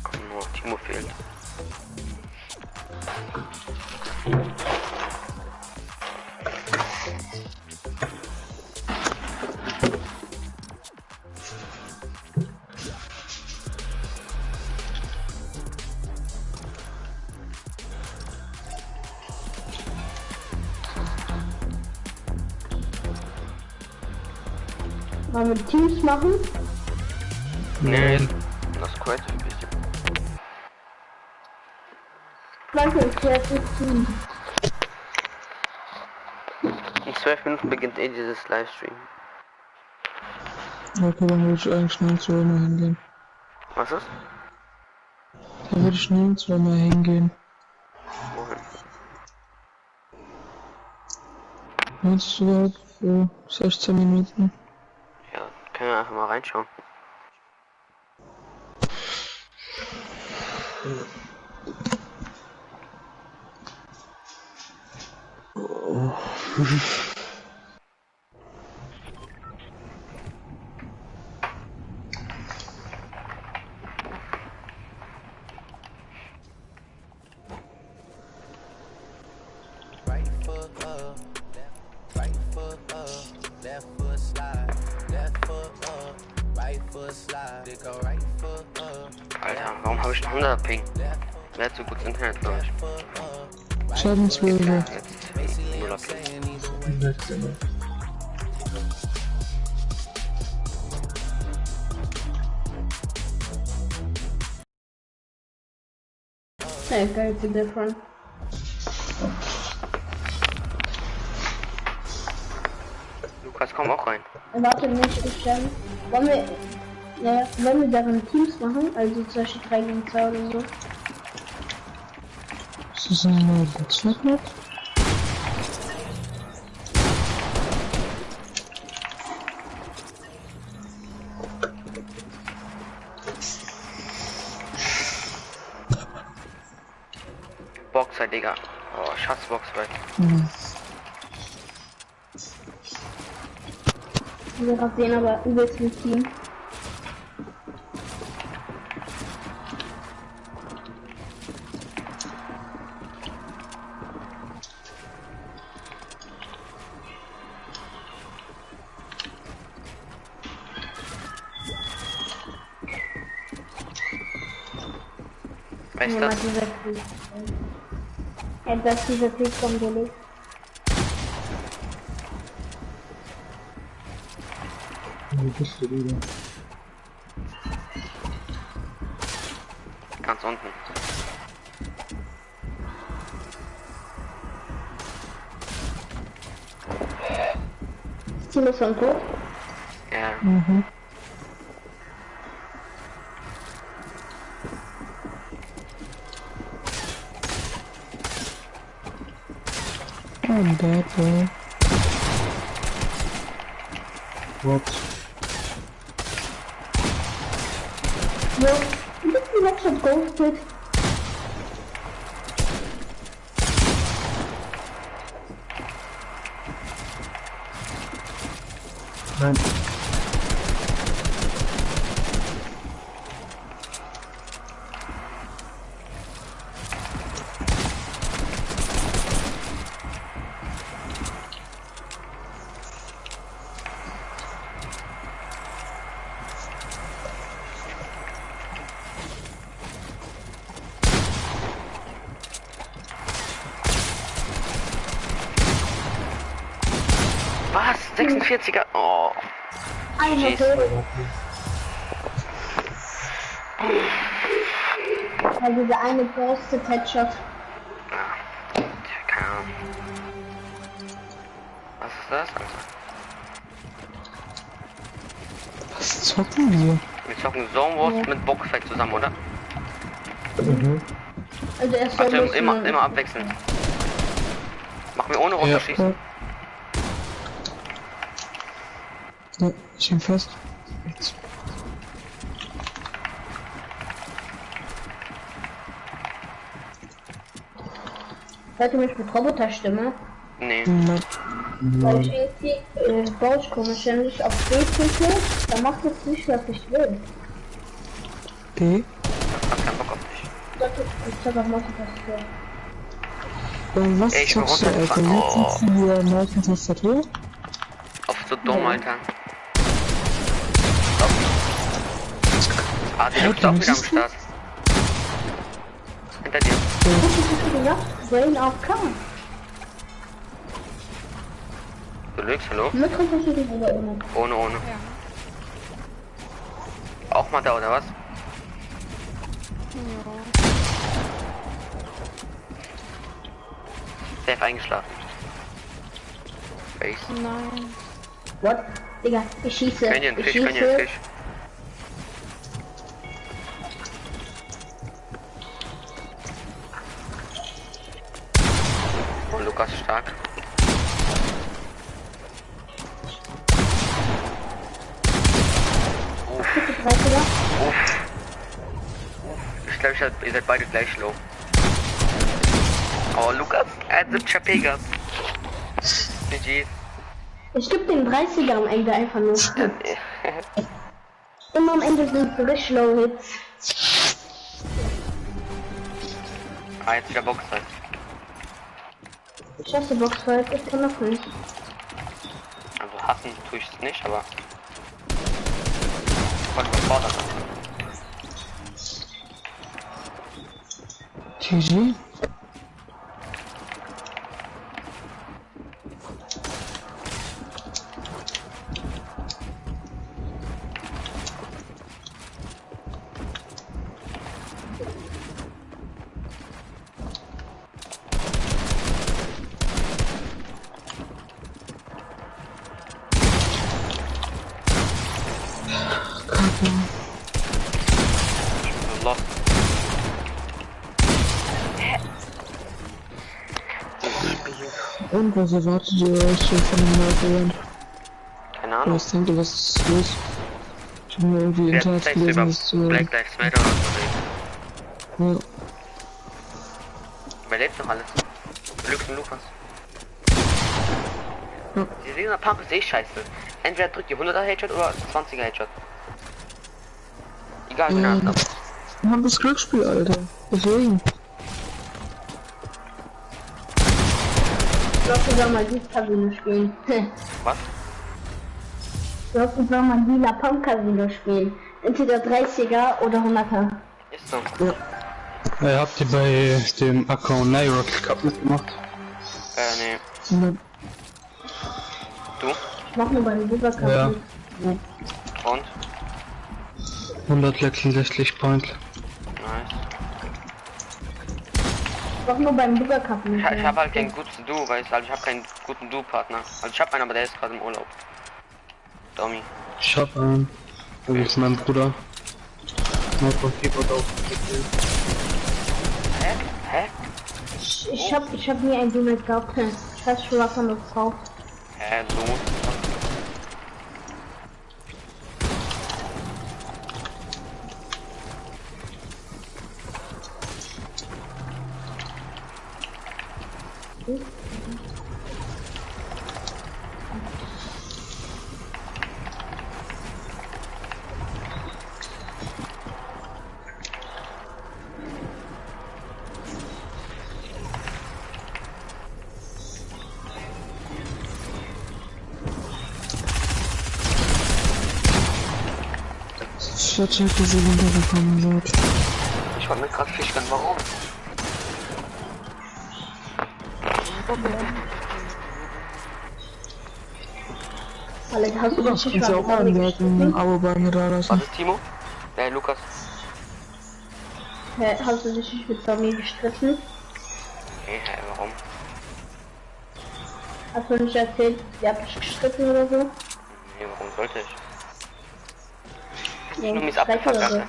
Komm nur, Timo fehlt.
Mal mit Teams machen.
Nein. Das ist Kreativ ein bisschen.
Danke, Kreativ Team.
In 12 Minuten beginnt dieses Livestream.
Okay, dann würde ich eigentlich nirgendwo mehr hingehen.
Was ist?
Da würde ich nirgendwo mehr hingehen.
Wohin?
Meinst du überhaupt für 16 Minuten?
Ja, können wir einfach mal reinschauen.
Right foot up, left foot up, left foot slide, left foot
Alter, warum habe ich einen 100er Ping? Wer hat so gutes Internet, glaube ich.
Schadenswürfe.
Jetzt 0er Ping.
Ja, geil, zu different.
Lukas, komm auch rein.
Warte nicht, wollen wir, ja, wollen wir darin Teams machen? Also zum Beispiel 3 gegen 2 oder so.
Ist das eine neue Boxmap?
Boxer, Digga. Oh, Schatzboxer.
Mhm.
Wir sehen aber übelst ein Team.
Wer ist
Ja,
das?
dieser Krieg. Etwas dieser Krieg vom Billig.
Wo bist du wieder?
Ganz unten.
Das Team ist schon tot.
Ja.
Mhm. I'm dead, bro.
What?
Jo, bist du noch schon ghosted?
Nein.
Was? 46er? Oh.
Einer
Jeez.
tot. Ja, dieser eine ghosted Headshot.
Keine Ahnung. Was ist das? Also,
Was zocken wir?
wir zocken Zone Wars mit Boxfight zusammen, oder?
Mhm.
Also er soll
Also immer abwechselnd. Machen wir ohne runterschießen.
Ja, ich bin fest. Jetzt.
Hört ihr mich mit Roboterstimme?
Nee.
Nein.
Weil ich irgendwie Deutsch komisch, wenn ich auf B klicke, dann macht es nicht, was ich will.
B.
Hab keinen Bock auf dich.
Ich sag auch Multitastatur.
Was
Ey, ich bin
zockst du, Alter?
runtergefallen.
Jetzt
Oh.
sitzt du hier in der Tastatur?
Auf so dumm,
Ja.
Alter. Ah, die Luft auch wieder am Start. Hinter dir.
Was hast du gesagt? Brain AFK.
Du lügst, hallo?
Mit Roboterstimme oder ohne?
Ohne.
Ja.
Auch mal da, oder was?
Ja.
Safe eingeschlafen. Face.
Nein.
What? Digga, ich schieße.
Canyon,
Ich
Fisch,
schieße.
Canyon, Fisch. Oh, Lukas stark.
Bitte 30er.
Uff. Ich glaube, ihr seid beide gleich low. Oh, Lukas, er hat 70 HP gehabt. GG.
Ich geb den 30er am Ende einfach nur. Immer am Ende sind es richtig low Hits.
Ah, jetzt wieder Boxer.
Ich hasse Boxfight, ich kann das nicht.
Also hassen tue ich es nicht, aber voll überfordert.
GG.
Lost.
Und was erwartet ihr euch so von dem Neuverwand?
Keine Ahnung.
Was denkt ihr, was ist los? Ich habe mir irgendwie
Wir hatten
Internet
Text über
gelesen, dass
Black Lives Matter oder so reden.
ja,
Wer lebt noch alles? Lux und Lukas.
Ja.
Dieser Pump ist eh scheiße. Entweder drückt die 100er Headshot oder 20er Headshot. Egal, wie nah.
wir haben das Glücksspiel, Alter. Deswegen.
Lass uns doch mal die Casino spielen.
Was?
Lass uns doch mal lila Pump Casino spielen. Entweder 30er oder 100er.
Ist so.
Habt ihr bei dem Account Nyrock Cup mitgemacht?
Nee.
Ja.
Du?
Ich mach nur bei den Supercup.
Ja.
mit.
Und?
166 Point.
Nice.
Ich mach nur beim Supercup. mit.
Ich habe halt kein gutes Duo, weißt du, also ich habe keinen guten Duo-Partner. Also ich habe einen, aber der ist gerade im Urlaub. Dummy.
Ich hab einen. Das ist mein Bruder. Mal von Keyboard auf.
Hä?
Ich hab nie ein Duo gehabt. Ich weiß schon, was man noch braucht.
Hä, so?
Ich hätte check, dass ihr runtergekommen seid.
Ich wollte mir gerade fischern, warum?
Alter, hast du doch
Ich kann's ja auch mal ein Abo bei mir da
Was
lassen.
ist Timo? Lukas.
Hast du dich nicht mit Tommy gestritten?
Hä, warum?
Hast du nicht erzählt, ihr habt euch gestritten oder so?
Nee, warum sollte ich?
Ja,
Nur mies
Streit
abgefuckt.
oder so.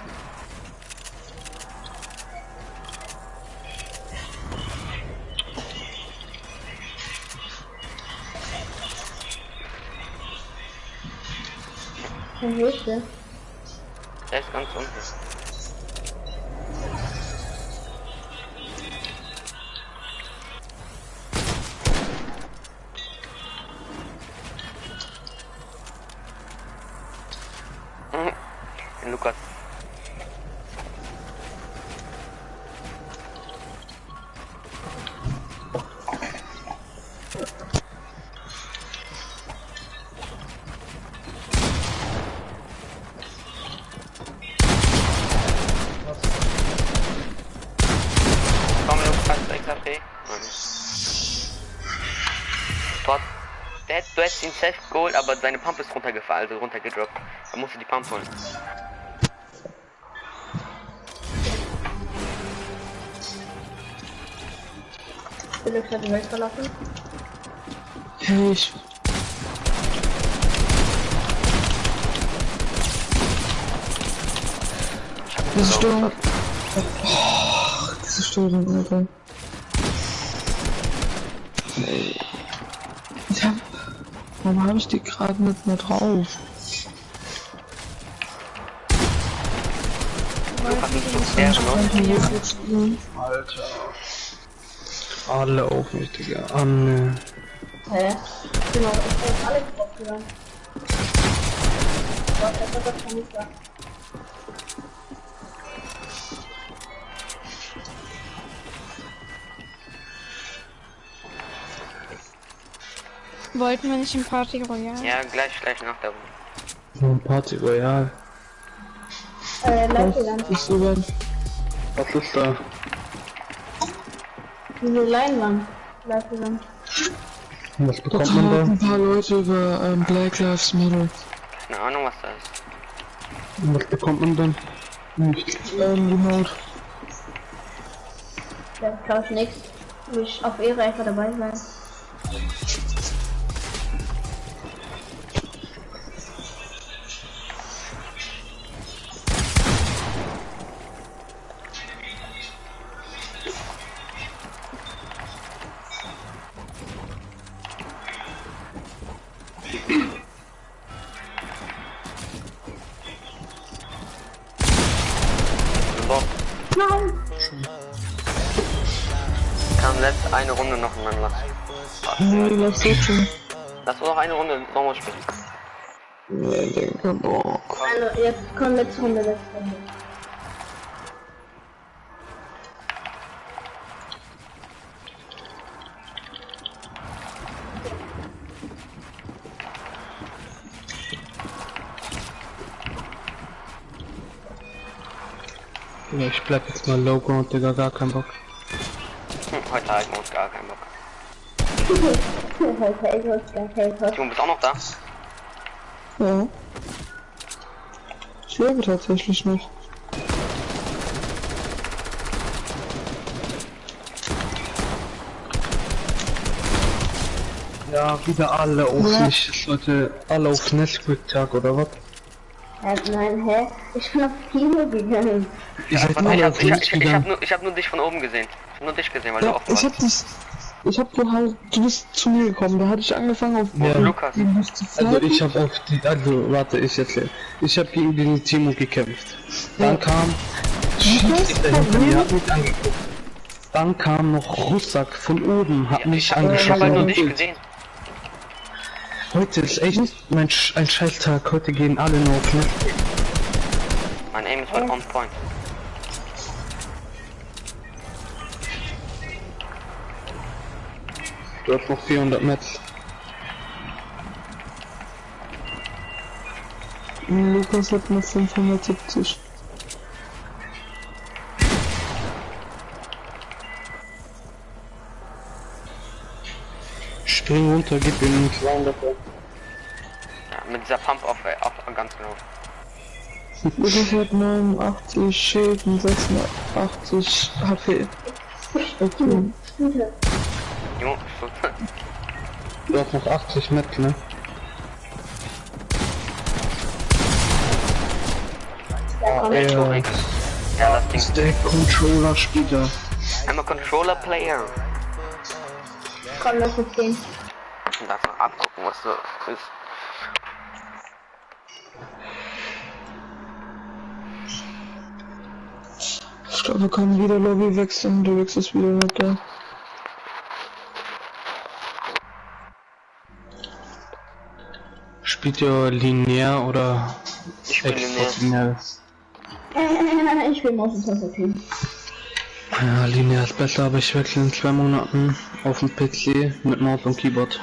Welche?
Der ist ganz unten. Lukas. Komm, Lukas, XP. Du hättest ihn safe geholt, aber seine Pump ist runtergefallen, also runtergedroppt. Da musst du die Pump holen.
Felix hat die Welt verlassen.
Hey, ich. Diese Störung. Oh, diese Störung, Alter. Nee. Warum habe ich die gerade nicht mehr drauf?
Lukas ist so ehrenlos.
Alter. Alle auf mich, Digga. Anne.
Hä? Genau, ich hab alles draufgegangen. Was hat das schon gesagt?
Wollten wir nicht im Party Royale?
Ja, gleich nach der Runde.
Party Royale.
Leute, dann.
Ich so weit.
Was ist da?
Diese Leinwand. Bleibt dann.
Was
Dort
bekommt man
ein
da?
paar Leute über Black Lives Matter.
Keine Ahnung, was da ist.
Was bekommt man dann? Nichts.
Remote.
Da glaub ich nichts. Will ich auf Ehre einfach dabei sein.
So,
Nein!
kam letzte eine Runde noch und dann lass.
Nee, lass so schon.
Lass uns noch eine Runde nochmal spielen.
Nee, Digga, Bock.
Also, jetzt kommt letzte Runde, letzte Runde.
Ja, ich bleib jetzt mal low ground, Digga, gar kein Bock.
Heute halt uns gar keinen Bock.
Heute ist es gar kein Kopf.
Timo, bist auch noch da?
Ja. Ich lebe tatsächlich noch.
Ja, wieder alle auf mich. Leute, alle auf Nesquik-Tag oder was?
Nein, hä? Ich bin auf Kino gegangen.
Ihr seid
Ich
alle
hab,
auf
ich,
mich
ich, ich,
gegangen.
hab nur dich von oben gesehen. Ich hab nur dich gesehen, weil du
Ja,
offen
ich hab
warst.
dich. Ich hab du bist zu mir gekommen, da hatte ich angefangen auf
Ja.
Lukas.
den Bus zu
Also
fighten.
ich habe auf die, also warte, ich erzähl. Ich habe gegen den Timo gekämpft. Dann kam Schieß hinter mir, hat mich angeguckt. Dann kam noch Russak von oben, hat mich
Ich hab halt nur
angeschossen.
dich gesehen.
Heute ist echt ein Scheißtag. Heute gehen alle nur auf Netflix.
Mein Aim ist voll on point.
Du hast noch 400 Metz.
Lukas hat noch 570.
Spring runter, gib ihm einen Clown dafür.
Ja, mit dieser Pump auf ganz genau.
Lukas hat 89 Schild und 86 HP. Okay.
Jo, so.
Du hast noch 80 Metz, ne?
Da kommt
Ja,
Ja, das Ding.
ist der Controller-Spieler.
I'm a controller player.
komm, lass uns gehen.
Und darfst noch abgucken, was so ist.
Ich glaube, wir können wieder Lobby wechseln, du wechselst wieder mit da.
Spielt ihr linear oder
Ich spiele
linear?
Ich will Maus und Tastatur.
Ja, linear ist besser, aber ich wechsle in 2 Monaten auf dem PC mit Maus und Keyboard.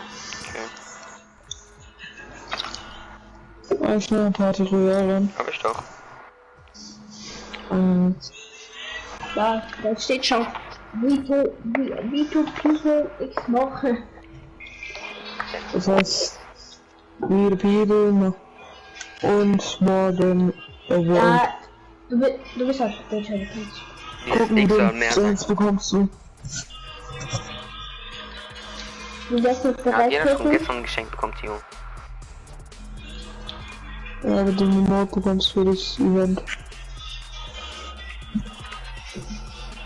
Ich eine Party Royale an.
Hab ich doch.
Da steht schon. Wie to people ich mache.
Das heißt, we the people und morgen wollt.
Ja, du bist halt Deutscher, du kannst.
Dieses
Gucken,
Ding soll
den
mehr sein.
sonst bekommst du.
Du wirst jetzt
Hat
bereit
jeder schon
gucken.
gestern ein Geschenk bekommen, Timo.
Ja, aber den Remote bekommst für das Event.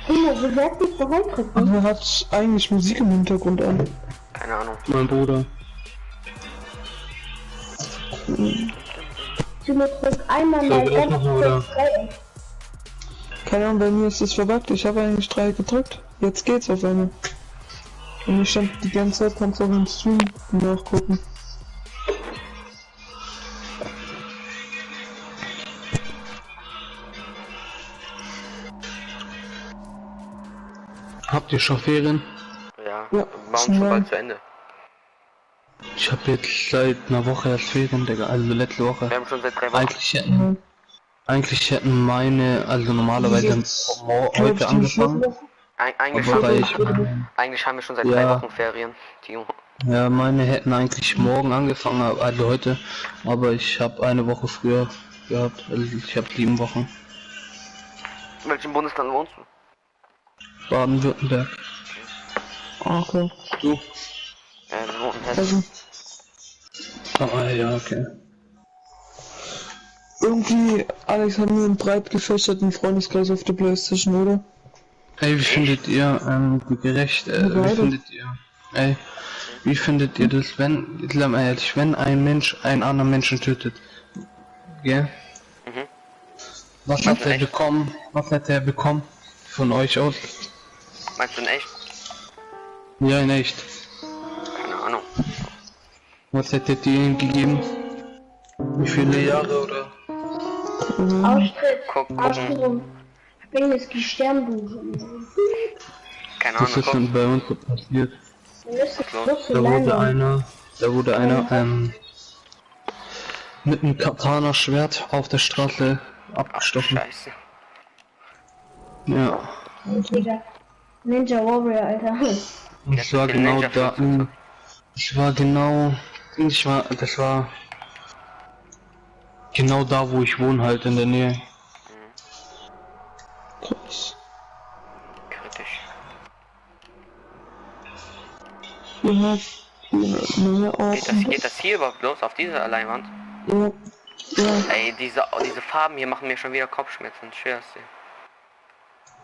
Timo, du wirst dich bereit gucken.
Und er hat eigentlich Musik im Hintergrund an.
Keine Ahnung.
Mein Bruder.
Timo, drück einmal
So,
mal
wir
ganz
auch noch, oder?
kurz Play.
Keine Ahnung, bei mir ist es verbuggt. Ich habe eigentlich 3 gedrückt. Jetzt geht's auf einmal. Und ich stand die ganze Zeit, kannst du auch im Stream nachgucken.
Habt ihr schon Ferien?
Ja,
Ja,
war uns schon
schnell.
bald zu Ende.
Ich habe jetzt seit einer Woche erst Ferien, Digga, also letzte Woche.
Wir haben schon seit 3 Wochen.
Eigentlich hätten meine, also normalerweise heute angefangen.
Eigentlich,
Aber weil
eigentlich haben wir schon seit
Ja.
3 Wochen Ferien, Timo.
ja, meine hätten eigentlich morgen angefangen, also heute, aber ich habe eine Woche früher gehabt, also ich habe 7 Wochen.
In welchem Bundesland wohnst du?
Baden-Württemberg.
Okay.
Du?
Wir wohnen in Hessen.
Also,
Ah, ja, okay.
irgendwie, Alex, haben wir einen breit gefächerten Freundeskreis auf der Playstation, oder?
Ey, wie findet ihr, wie
beide.
findet ihr, wie findet ihr das, wenn ein Mensch einen anderen Menschen tötet? Gell?
Mhm.
Was
Meinst
hat
du
er
echt?
bekommen? Was hat er bekommen? Von euch aus?
Meinst du in echt?
Ja, in echt.
Keine Ahnung.
Was hättet ihr ihm gegeben? Wie viele Jahre oder?
Austritt,
Gucken.
Ausführung, Gefängnis, Sternbuch.
Keine
Das
Ahnung,
ist schon bei uns so passiert.
Wir müssen
los?
so zu
Da wurde
Leinwand.
einer, mit einem Katana-Schwert auf der Straße
Ach,
abgestochen.
scheiße.
Ja.
Digga. Ninja Warrior, Alter.
Und
Ja,
es war
viel
genau
Ninja
da,
Flugzeug.
das war genau da, wo ich wohne, halt in der Nähe.
Krass.
Kritisch.
Ja, mehr
Geht das hier überhaupt los, auf dieser Leinwand?
Ja. Ja.
Ey, diese Farben hier machen mir schon wieder Kopfschmerzen, schwer's dir.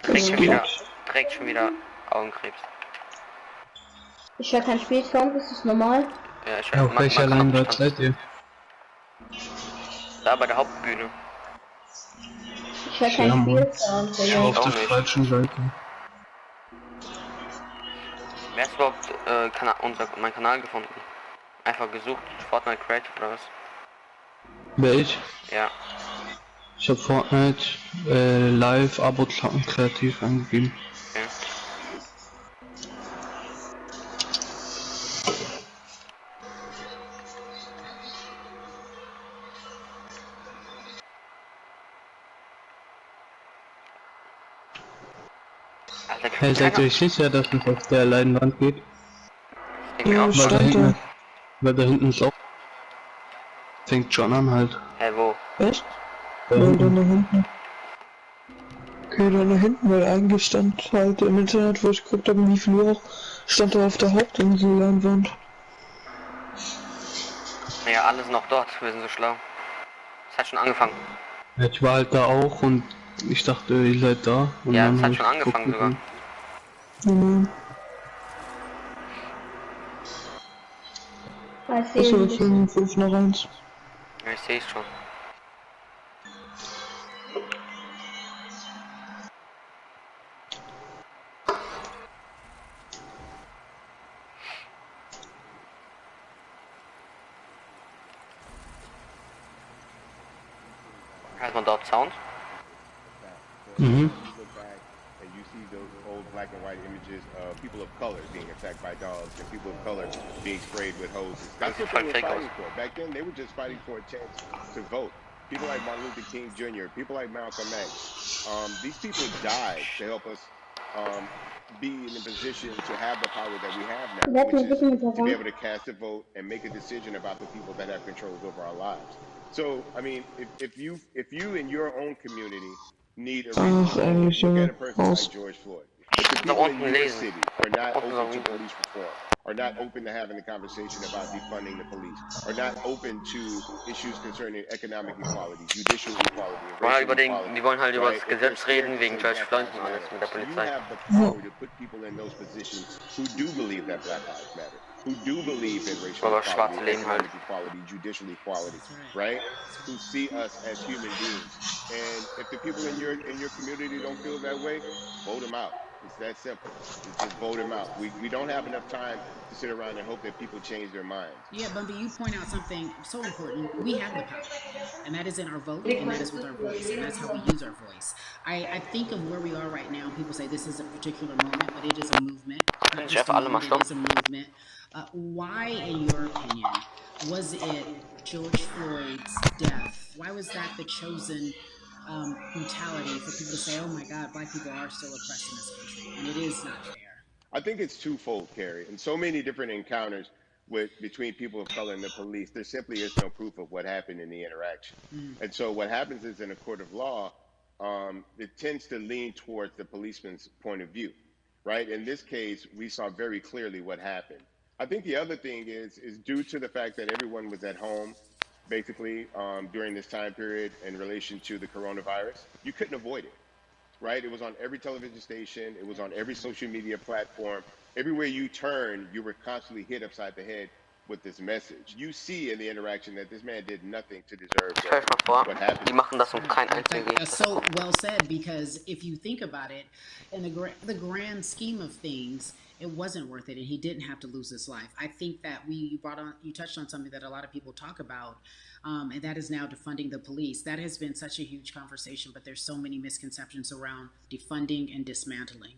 Trägt schon wieder Augenkrebs.
Ich höre kein Spielsound, ist das normal?
Ja, ich
Ja, auf welcher Leinwand seid ihr?
Da bei der Hauptbühne.
Ich höre kein
Ja, Mann.
Spielsound,
Ich
Digga.
war auf
auch
der
nicht.
falschen Seite.
Wer ist überhaupt mein Kanal gefunden? Einfach gesucht, Fortnite Kreativ oder was?
Wer ich?
Ja.
Ich habe Fortnite live Abo Zocken Kreativ eingegeben.
Okay. Alter,
Hey, seid ihr euch sicher, dass es auf der Leinwand geht?
Ja,
Weil
stand da.
weil da hinten ist auch. Fängt schon an halt.
Hä, wo?
Echt?
Da
Weil
hinten.
da hinten. Okay, da hinten, weil eigentlich stand halt im Internet, wo ich geguckt habe, wie viel Uhr auch, stand da auf der Hauptinsel-Leinwand.
Naja, alle sind noch dort, wir sind so schlau. Es hat schon angefangen.
Ja, ich war halt da auch und ich dachte, ihr seid da. Und
Ja,
dann
es hat
hab
schon
ich
angefangen
geguckt,
sogar.
Mhm.
Weiß
Das
ich
war
nicht.
5 nach 1.
Ja, ich sehe es schon. Hört man dort Sound?
Mhm.
You look back and you see those old black and white images of people of color being attacked by dogs and people of color being sprayed with hoses. That's what they were fighting for. Back then, they were just fighting for a chance to vote. People like Martin Luther King Jr., people like Malcolm X. These people died to help us be in a position to have the power that we have now, which is to be able to cast a vote and make a decision about the people that have controls over our lives. So, I mean, if you in your own community need a reason
Ach,
to
ehrlich,
look at
Junge.
a person
Raus.
like George Floyd, if the people in your city are not open to police reform, are not open to having a conversation about defunding the police, are not open to issues concerning economic equality, judicial equality, and racial equality,
Die wollen halt über
right?
das
If they're
Gesetz
scared
reden
to
wegen
say
George
Black
Floyd
Lives
und alles
Matter,
mit der
you
Polizei.
have the power to put people in those positions who do believe that Black Lives Matter, who do believe in racial
Aber
equality,
schwarze Leben halt.
economic equality, judicial equality, right? Who see us as human beings. And if the people in your community don't feel that way, vote them out. It's that simple. Just vote them out. We don't have enough time to sit around and hope that people change their minds.
Yeah, Bumpy, you point out something so important. We have the power, and that is in our vote, and that is with our voice, and that's how we use our voice. I think of where we are right now. People say this is a particular moment, but it is a movement. Not just a moment, it is a movement. Why, in your opinion, was it George Floyd's death? Why was that the chosen brutality for people to say, oh my God, black people are still oppressed in this country. And it is not fair.
I think it's twofold, Carrie. In so many different encounters between people of color and the police, there simply is no proof of what happened in the interaction. And so what happens is in a court of law, it tends to lean towards the policeman's point of view, right? In this case, we saw very clearly what happened. I think the other thing is due to the fact that everyone was at home, basically, during this time period in relation to the coronavirus, you couldn't avoid it. Right? It was on every television station. It was on every social media platform. Everywhere you turn, you were constantly hit upside the head with this message. You see in the interaction that this man did nothing to deserve what happened.
Die machen das keinen einzigen Weg.
That's so well said, because if you think about it, in the grand scheme of things, it wasn't worth it, and he didn't have to lose his life. I think that you touched on something that a lot of people talk about, and that is now defunding the police. That has been such a huge conversation, but there's so many misconceptions around defunding and dismantling.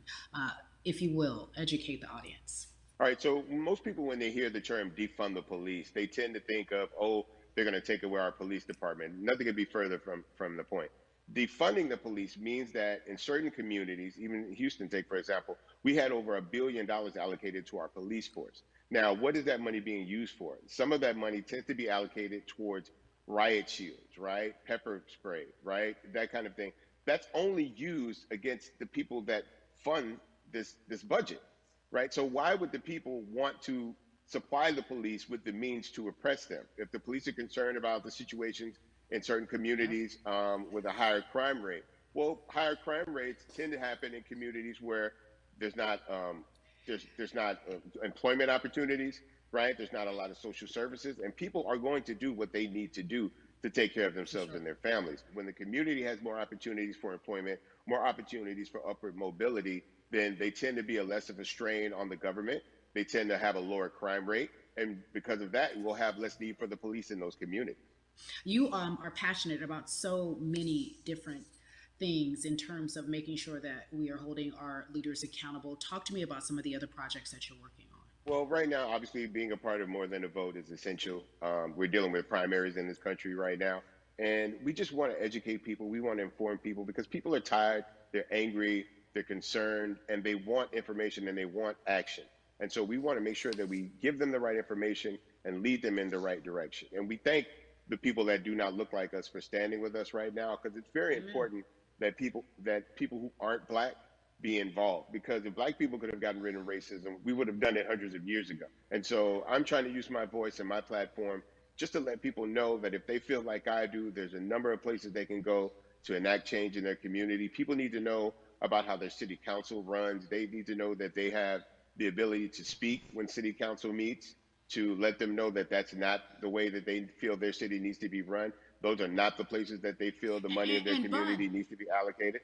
If you will, educate the audience.
All right, so most people, when they hear the term defund the police, they tend to think of, oh, they're going to take away our police department. Nothing could be further from the point. Defunding the police means that in certain communities, even Houston, take for example, we had over $1 billion allocated to our police force. Now, what is that money being used for? Some of that money tends to be allocated towards riot shields, right? Pepper spray, right? That kind of thing. That's only used against the people that fund this budget, right? So why would the people want to supply the police with the means to oppress them? If the police are concerned about the situations in certain communities with a higher crime rate, well, higher crime rates tend to happen in communities where there's not employment opportunities, right? There's not a lot of social services, and people are going to do what they need to do to take care of themselves and their families. When the community has more opportunities for employment, more opportunities for upward mobility, then they tend to be less of a strain on the government. They tend to have a lower crime rate, and because of that, we'll have less need for the police in those communities.
You are passionate about so many different things in terms of making sure that we are holding our leaders accountable. Talk to me about some of the other projects that you're working on.
Well, right now, obviously, being a part of More Than a Vote is essential. We're dealing with primaries in this country right now, and we just want to educate people. We want to inform people because people are tired, they're angry, they're concerned, and they want information and they want action. And so we want to make sure that we give them the right information and lead them in the right direction. And we thank the people that do not look like us for standing with us right now, because it's very important that people who aren't black be involved, because if black people could have gotten rid of racism, we would have done it hundreds of years ago. And so I'm trying to use my voice and my platform just to let people know that if they feel like I do, there's a number of places they can go to enact change in their community. People need to know about how their city council runs. They need to know that they have the ability to speak when city council meets, to let them know that that's not the way that they feel their city needs to be run. Those are not the places that they feel the money of their community needs to be allocated.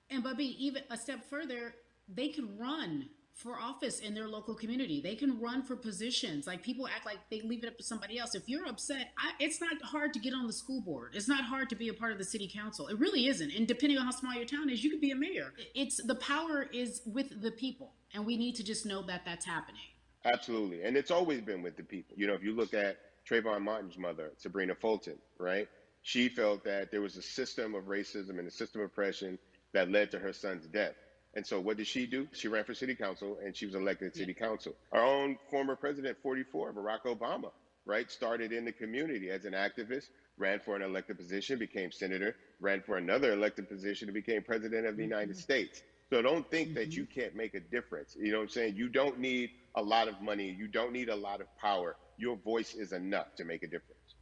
And Bubby, even a step further, they can run for office in their local community. They can run for positions. Like, people act like they leave it up to somebody else. If you're upset, it's not hard to get on the school board. It's not hard to be a part of the city council. It really isn't. And depending on how small your town is, you could be a mayor. The power is with the people, and we need to just know that that's happening.
Absolutely. And it's always been with the people. You know, if you look at Trayvon Martin's mother, Sabrina Fulton, right? She felt that there was a system of racism and a system of oppression that led to her son's death. And so what did she do? She ran for city council, and she was elected to city council. Our own former president, 44, Barack Obama, right, started in the community as an activist, ran for an elected position, became senator, ran for another elected position, and became president of the United States. So don't think that you can't make a difference. You know what I'm saying? You don't need a lot of money. You don't need a lot of power. Your voice is enough to make a difference.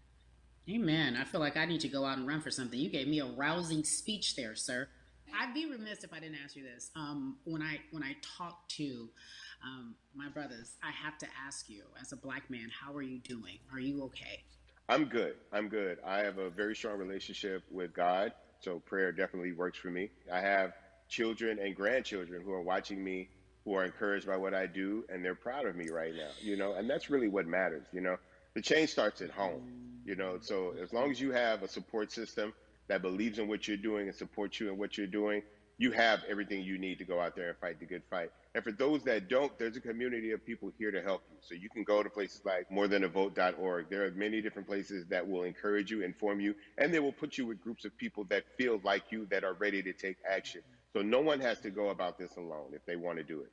Amen. I feel like I need to go out and run for something. You gave me a rousing speech there, sir. I'd be remiss if I didn't ask you this. When I talk to my brothers, I have to ask you, as a black man, how are you doing? Are you okay?
I'm good. I have a very strong relationship with God, so prayer definitely works for me. I have children and grandchildren who are watching me, who are encouraged by what I do, and they're proud of me right now, you know, and that's really what matters, you know. The change starts at home, you know, so as long as you have a support system that believes in what you're doing and supports you in what you're doing, you have everything you need to go out there and fight the good fight. And for those that don't, there's a community of people here to help you. So you can go to places like morethanavote.org. There are many different places that will encourage you, inform you, and they will put you with groups of people that feel like you, that are ready to take action. So no one has to go about this alone if they want to do it.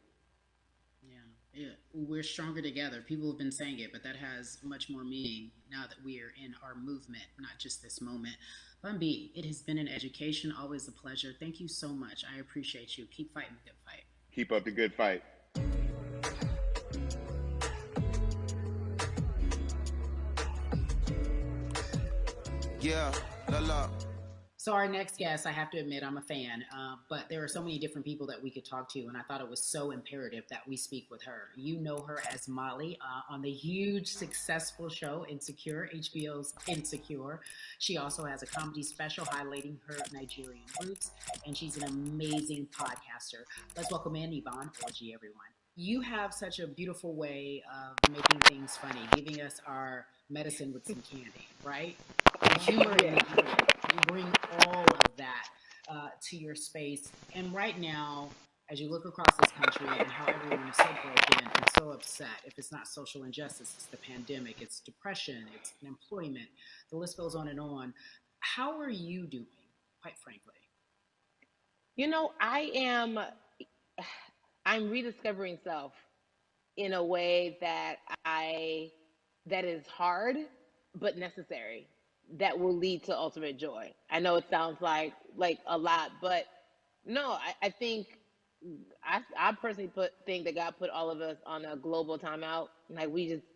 Yeah, we're stronger together. People have been saying it, but that has much more meaning now that we are in our movement, not just this moment. Bumby, it has been an education, always a pleasure. Thank you so much. I appreciate you. Keep fighting the good fight.
Keep up the good fight.
Yeah, la.
So our next guest, I have to admit, I'm a fan, but there are so many different people that we could talk to, and I thought it was so imperative that we speak with her. You know her as Molly on the huge, successful show Insecure, HBO's Insecure. She also has a comedy special highlighting her Nigerian roots, and she's an amazing podcaster. Let's welcome in Yvonne Orji, everyone. You have such a beautiful way of making things funny, giving us our medicine with some candy, right? And humor in the humor. You bring all of that to your space. And right now, as you look across this country and how everyone is so broken and so upset, if it's not social injustice, it's the pandemic, it's depression, it's unemployment, the list goes on and on. How are you doing, quite frankly?
You know, I'm rediscovering self in a way that is hard, but necessary, that will lead to ultimate joy. I know it sounds like a lot, but no, I think I personally think that God put all of us on a global timeout. Like we just,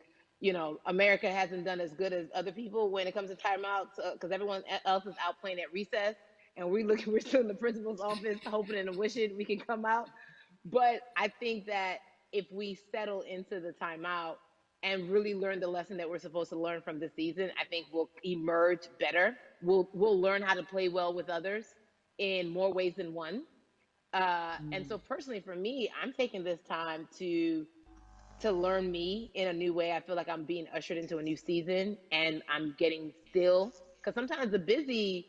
America hasn't done as good as other people when it comes to timeouts because everyone else is out playing at recess, and we're still in the principal's office hoping and wishing we can come out. But I think that if we settle into the timeout and really learn the lesson that we're supposed to learn from this season, I think we'll emerge better. We'll learn how to play well with others in more ways than one. And so personally for me, I'm taking this time to learn me in a new way. I feel like I'm being ushered into a new season, and I'm getting still, because sometimes the busy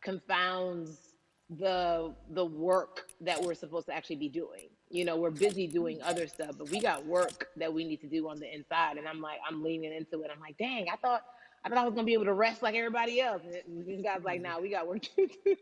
confounds the work that we're supposed to actually be doing. We're busy doing other stuff, but we got work that we need to do on the inside. And I'm leaning into it. I'm like, dang, I thought I was gonna be able to rest like everybody else. And this guy's like, nah, we got work to do.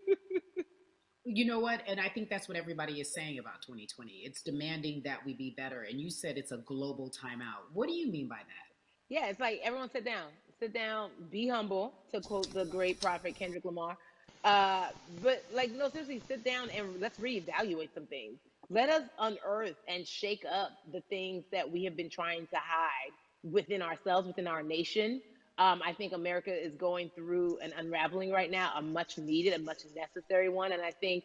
You know what? And I think that's what everybody is saying about 2020. It's demanding that we be better. And you said it's a global timeout. What do you mean by that?
Yeah, it's like everyone sit down, be humble, to quote the great prophet Kendrick Lamar. But no, seriously, sit down and let's reevaluate some things. Let us unearth and shake up the things that we have been trying to hide within ourselves, within our nation. I think America is going through an unraveling right now, a much needed, a much necessary one. And I think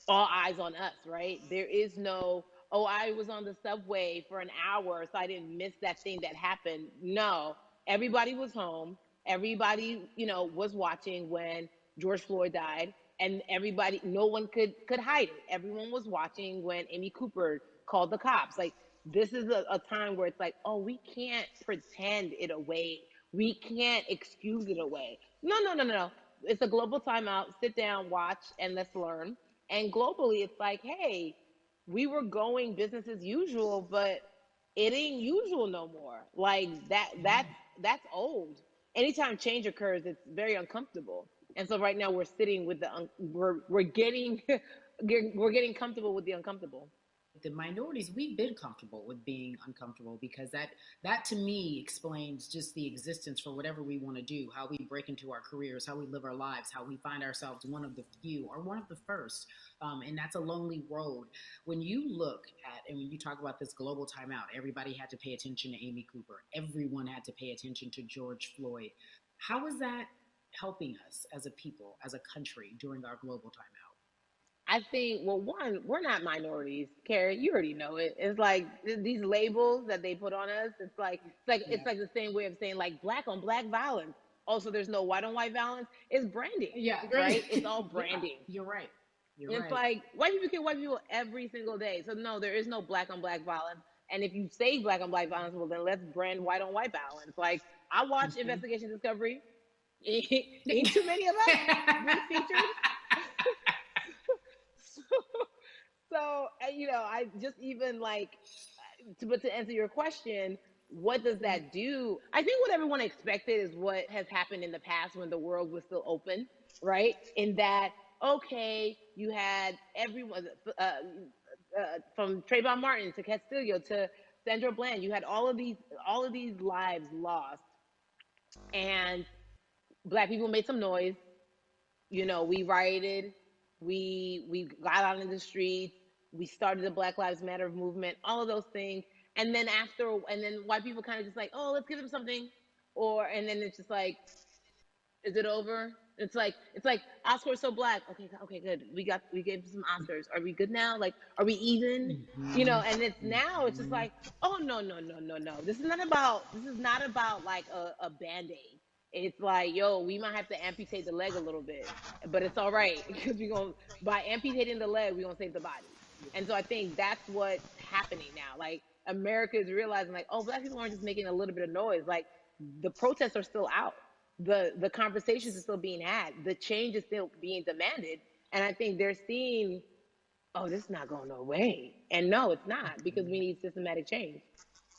all eyes on us, right? There is no, oh, I was on the subway for an hour, so I didn't miss that thing that happened. No, everybody was home. Everybody, was watching when George Floyd died, and everybody, no one could hide it. Everyone was watching when Amy Cooper called the cops. Like, this is a time where it's like, oh, we can't pretend it away. We can't excuse it away. No. It's a global timeout. Sit down, watch, and let's learn. And globally, it's like, hey, we were going business as usual, but it ain't usual no more. Like that's old. Anytime change occurs, it's very uncomfortable. And so right now we're sitting with we're getting we're getting comfortable with the uncomfortable.
The minorities, we've been comfortable with being uncomfortable, because that to me explains just the existence for whatever we want to do, how we break into our careers, how we live our lives, how we find ourselves one of the few or one of the first. And that's a lonely road. When you look at, and when you talk about this global timeout, everybody had to pay attention to Amy Cooper. Everyone had to pay attention to George Floyd. How is that helping us as a people, as a country, during our global timeout?
I think, well, one, we're not minorities, Carrie. You already know it. It's like these labels that they put on us. It's like the same way of saying like black on black violence. Also, there's no white on white violence. It's branding.
Yeah,
right. It's all branding.
Yeah, you're right.
It's like white people kill white people every single day. So no, there is no black on black violence. And if you say black on black violence, well, then let's brand white on white violence. Like, I watch Investigation Discovery. Ain't too many of us been featured. I just even like, but to answer your question, what does that do? I think what everyone expected is what has happened in the past when the world was still open, right? In that, okay, you had everyone from Trayvon Martin to Castillo to Sandra Bland. You had all of these lives lost, and Black people made some noise. We rioted, we got out in the streets, we started the Black Lives Matter movement, all of those things. And then white people kind of just like, oh, let's give them something. And then it's just like, is it over? It's like Oscar is so Black. Okay, good. We gave him some Oscars. Are we good now? Like, are we even? And it's just like, oh, no, no, no, no, no. This is not about like a band-aid. It's like, yo, we might have to amputate the leg a little bit, but it's all right because by amputating the leg, we're gonna save the body. And so I think that's what's happening now. Like, America is realizing, like, oh, Black people aren't just making a little bit of noise. Like, the protests are still out. The conversations are still being had. The change is still being demanded. And I think they're seeing, oh, this is not going away. And no, it's not, because we need systematic change.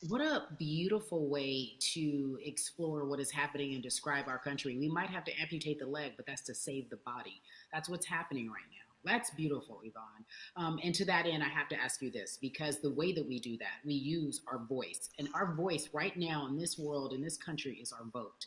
What a beautiful way to explore what is happening and describe our country. We might have to amputate the leg, but that's to save the body. That's what's happening right now. That's beautiful, Yvonne. And to that end, I have to ask you this, because the way that we do that, we use our voice. And our voice right now in this world, in this country, is our vote.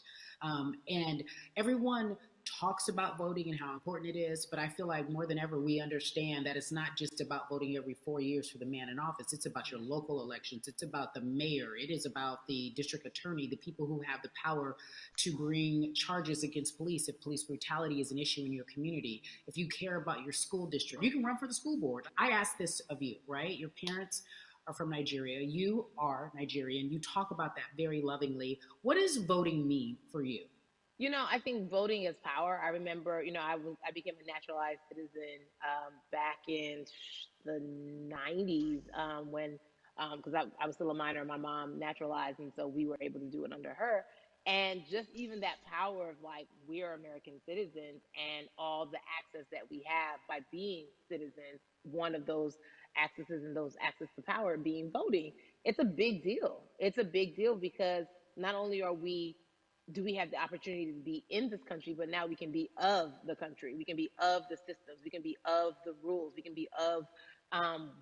And everyone talks about voting and how important it is, but I feel like more than ever we understand that it's not just about voting every 4 years for the man in office. It's about your local elections. It's about the mayor. It is about the district attorney, the people who have the power to bring charges against police if police brutality is an issue in your community. If you care about your school district, you can run for the school board. I ask this of you, right? Your parents are from Nigeria. You are Nigerian. You talk about that very lovingly. What does voting mean for you?
I think voting is power. I remember, I became a naturalized citizen back in the 90s when, because I was still a minor, my mom naturalized, and so we were able to do it under her. And just even that power of like, we're American citizens and all the access that we have by being citizens, one of those accesses and those access to power being voting, it's a big deal. It's a big deal because not only do we have the opportunity to be in this country, but now we can be of the country. We can be of the systems. We can be of the rules. We can be of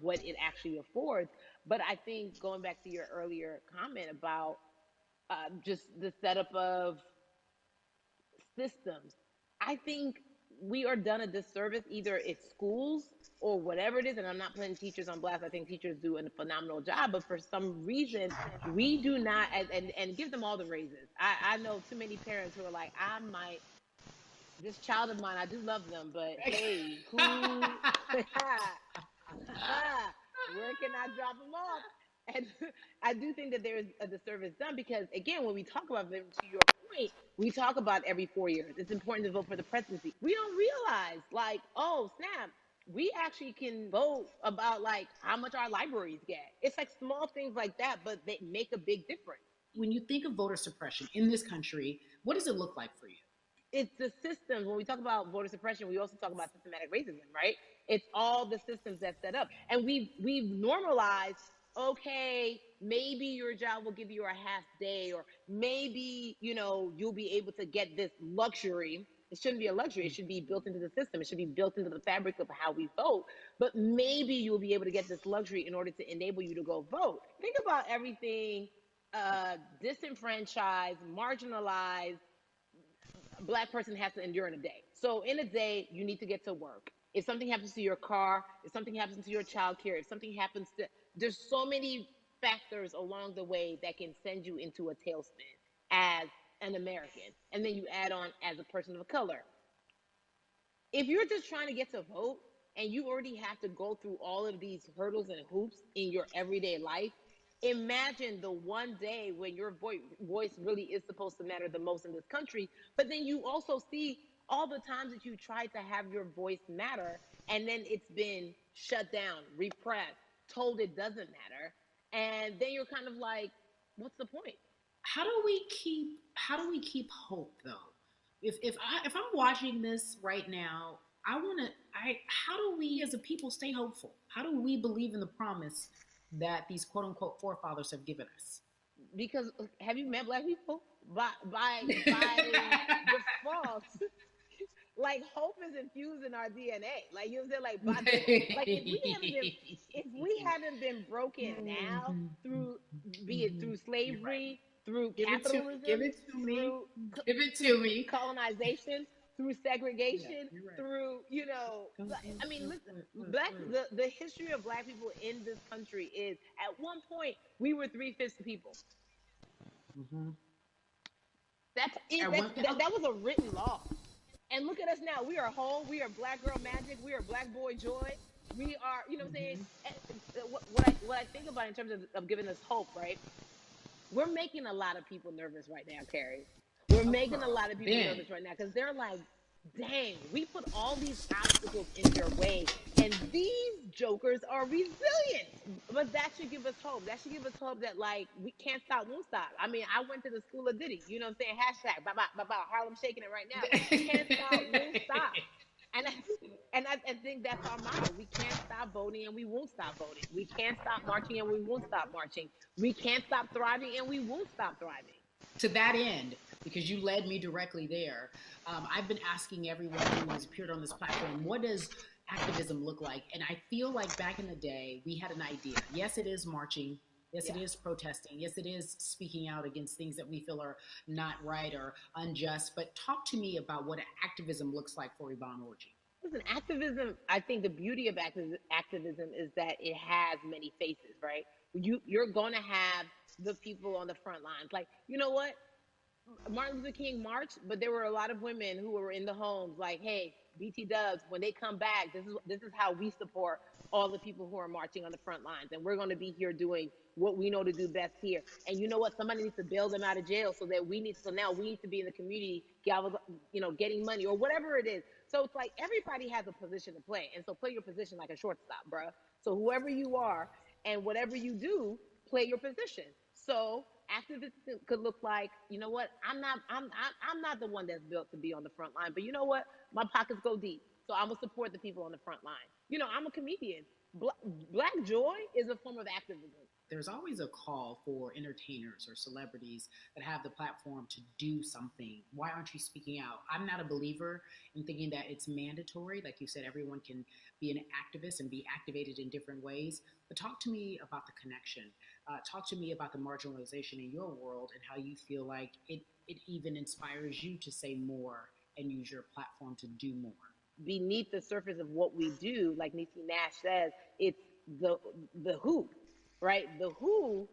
what it actually affords. But I think going back to your earlier comment about just the setup of systems, I think we are done a disservice. Either it's schools or whatever it is, and I'm not putting teachers on blast. I think teachers do a phenomenal job, but for some reason, we do not, and give them all the raises. I know too many parents who are like, this child of mine, I do love them, but hey, where can I drop them off? And I do think that there's a disservice done because, again, when we talk about them, to your point, we talk about every 4 years. It's important to vote for the presidency. We don't realize, like, oh, snap, we actually can vote about, like, how much our libraries get. It's like small things like that, but they make a big difference.
When you think of voter suppression in this country, what does it look like for you?
It's the systems. When we talk about voter suppression, we also talk about systematic racism, right? It's all the systems that set up. And we've normalized, okay, maybe your job will give you a half day, or maybe, you'll be able to get this luxury. It shouldn't be a luxury. It should be built into the system. It should be built into the fabric of how we vote. But maybe you'll be able to get this luxury in order to enable you to go vote. Think about everything disenfranchised, marginalized Black person has to endure in a day. So in a day, you need to get to work. If something happens to your car, if something happens to your child care, if something happens to, there's so many factors along the way that can send you into a tailspin as an American. And then you add on as a person of color. If you're just trying to get to vote and you already have to go through all of these hurdles and hoops in your everyday life, imagine the one day when your voice really is supposed to matter the most in this country, but then you also see all the times that you tried to have your voice matter, and then it's been shut down, repressed, told it doesn't matter, and then you're kind of like, what's the point?
How do we keep hope though? If I'm watching this right now, how do we as a people stay hopeful? How do we believe in the promise that these quote unquote forefathers have given us?
Because have you met black people? By default, like hope is infused in our DNA. Like you know what I'm saying? Like by default, like if we haven't been broken now through, be it through slavery, through
Give
capitalism,
it to me.
through
Give it to me.
colonization, through segregation,
You're right.
through I mean, listen, the history of black people in this country is at one point we were 3/5 the people.
Mm-hmm.
That's it. That was a written law. And look at us now. We are whole. We are black girl magic. We are black boy joy. We are, you know what I'm saying? What I think about in terms of giving us hope, right? We're making a lot of people nervous right now, Carrie. We're making a lot of people nervous right now because they're like, dang, we put all these obstacles in their way, and these jokers are resilient. But that should give us hope. That should give us hope that, like, we can't stop, won't stop. I mean, I went to the school of Diddy, you know what I'm saying? Hashtag, Harlem shaking it right now. Can't stop, won't stop. I think that's our motto. We can't stop voting and we won't stop voting. We can't stop marching and we won't stop marching. We can't stop thriving and we won't stop thriving.
To that end, because you led me directly there, I've been asking everyone who has appeared on this platform, what does activism look like? And I feel like back in the day, we had an idea. Yes, it is marching. Yes, it is protesting. Yes, it is speaking out against things that we feel are not right or unjust. But talk to me about what activism looks like for Yvonne Orji.
Listen, activism, I think the beauty of activism is that it has many faces, right? You're going to have the people on the front lines. Like, you know what? Martin Luther King marched, but there were a lot of women who were in the homes like, hey, BT Dubs, when they come back, this is how we support all the people who are marching on the front lines. And we're going to be here doing what we know to do best here. And you know what? Somebody needs to bail them out of jail so now we need to be in the community, getting money or whatever it is. So it's like everybody has a position to play. And so play your position like a shortstop, bruh. So whoever you are and whatever you do, play your position. So activism could look like, you know what? I'm not the one that's built to be on the front line, but you know what? My pockets go deep, so I'm gonna support the people on the front line. I'm a comedian. Black joy is a form of activism.
There's always a call for entertainers or celebrities that have the platform to do something. Why aren't you speaking out? I'm not a believer in thinking that it's mandatory. Like you said, everyone can be an activist and be activated in different ways. But talk to me about the connection. Talk to me about the marginalization in your world and how you feel like it even inspires you to say more and use your platform to do more.
Beneath the surface of what we do, like Niecy Nash says, it's the who. Right? The who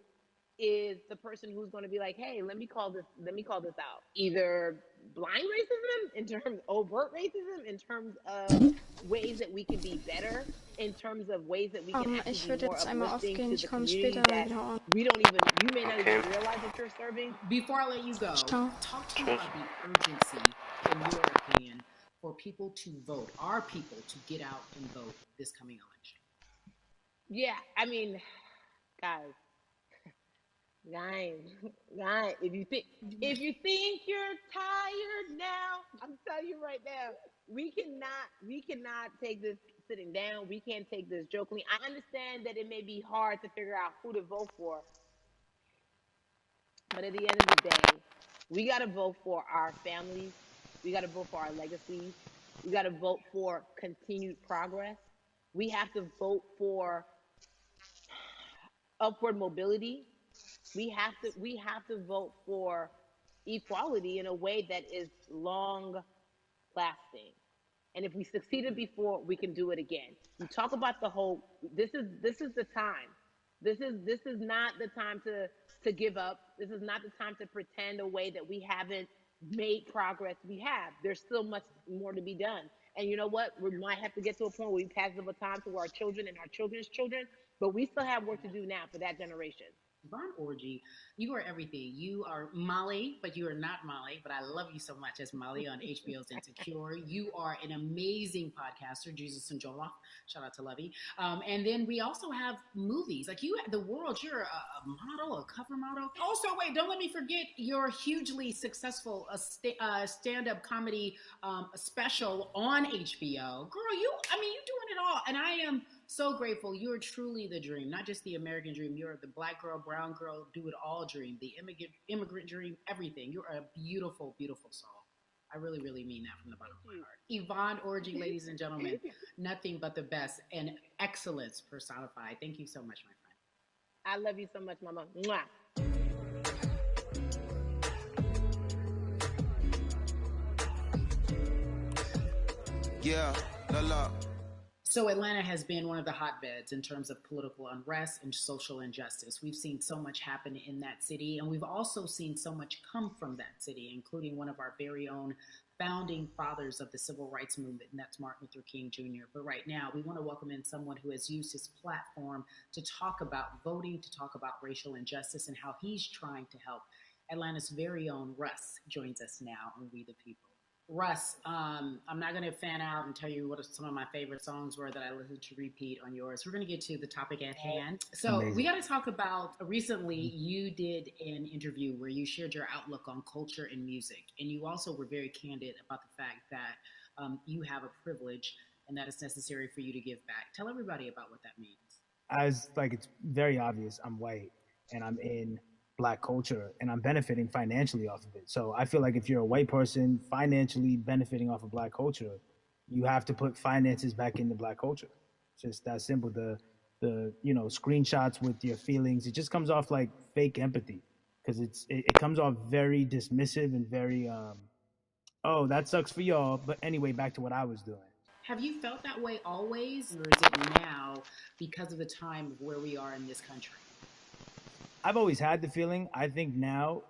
is the person who's going to be like, hey, let me call this out. Either blind racism in terms of overt racism, in terms of ways that we can be better, in terms of ways that we can actually be more uplifting to the community that you may not even realize that you're serving.
Before I let you go, talk to me about the urgency, in your opinion, for people to vote, our people to get out and vote this coming election.
Yeah, I mean, guys, if you think you're tired now, I'm telling you right now, we cannot take this sitting down. We can't take this jokingly. I understand that it may be hard to figure out who to vote for, but at the end of the day, we got to vote for our families. We got to vote for our legacies. We got to vote for continued progress. We have to vote for upward mobility. We have to vote for equality in a way that is long lasting. And if we succeeded before, we can do it again. You talk about the whole. This is the time. This is not the time to give up. This is not the time to pretend a way that we haven't made progress. We have. There's still much more to be done. And you know what? We might have to get to a point where we pass the baton to our children and our children's children, but we still have work to do now for that generation.
Von Orgy, you are everything. You are Molly, but you are not Molly, but I love you so much as Molly on HBO's Insecure. You are an amazing podcaster, Jesus and Joloff. Shout out to Lovey. And then we also have movies. Like you, The World, you're a model, a cover model. Also, wait, don't let me forget your hugely successful stand-up comedy special on HBO. Girl, you're doing it all. And I am so grateful. You're truly the dream, not just the American dream. You're the black girl, brown girl, do it all dream, the immigrant dream, everything. You're a beautiful, beautiful soul. I really, really mean that from the bottom of my heart. Yvonne Orgy, ladies and gentlemen, nothing but the best and excellence personified. Thank you so much, my friend.
I love you so much, Mama. Mwah.
Yeah, la la.
So Atlanta has been one of the hotbeds in terms of political unrest and social injustice. We've seen so much happen in that city, and we've also seen so much come from that city, including one of our very own founding fathers of the civil rights movement, and that's Martin Luther King Jr. But right now, we want to welcome in someone who has used his platform to talk about voting, to talk about racial injustice, and how he's trying to help. Atlanta's very own Russ joins us now on We the People. Russ, I'm not going to fan out and tell you what some of my favorite songs were that I listened to repeat on yours. We're going to get to the topic at hand. So Amazing. We got to talk about, recently you did an interview where you shared your outlook on culture and music. And you also were very candid about the fact that you have a privilege and that it's necessary for you to give back. Tell everybody about what that means.
It's very obvious. I'm white and I'm in Black culture and I'm benefiting financially off of it. So I feel like if you're a white person financially benefiting off of Black culture, you have to put finances back into Black culture. It's just that simple. The screenshots with your feelings, it just comes off like fake empathy because it comes off very dismissive and very oh, that sucks for y'all, but anyway, back to what I was doing.
Have you felt that way always, or is it now because of the time of where we are in this country?
I've always had the feeling. I think now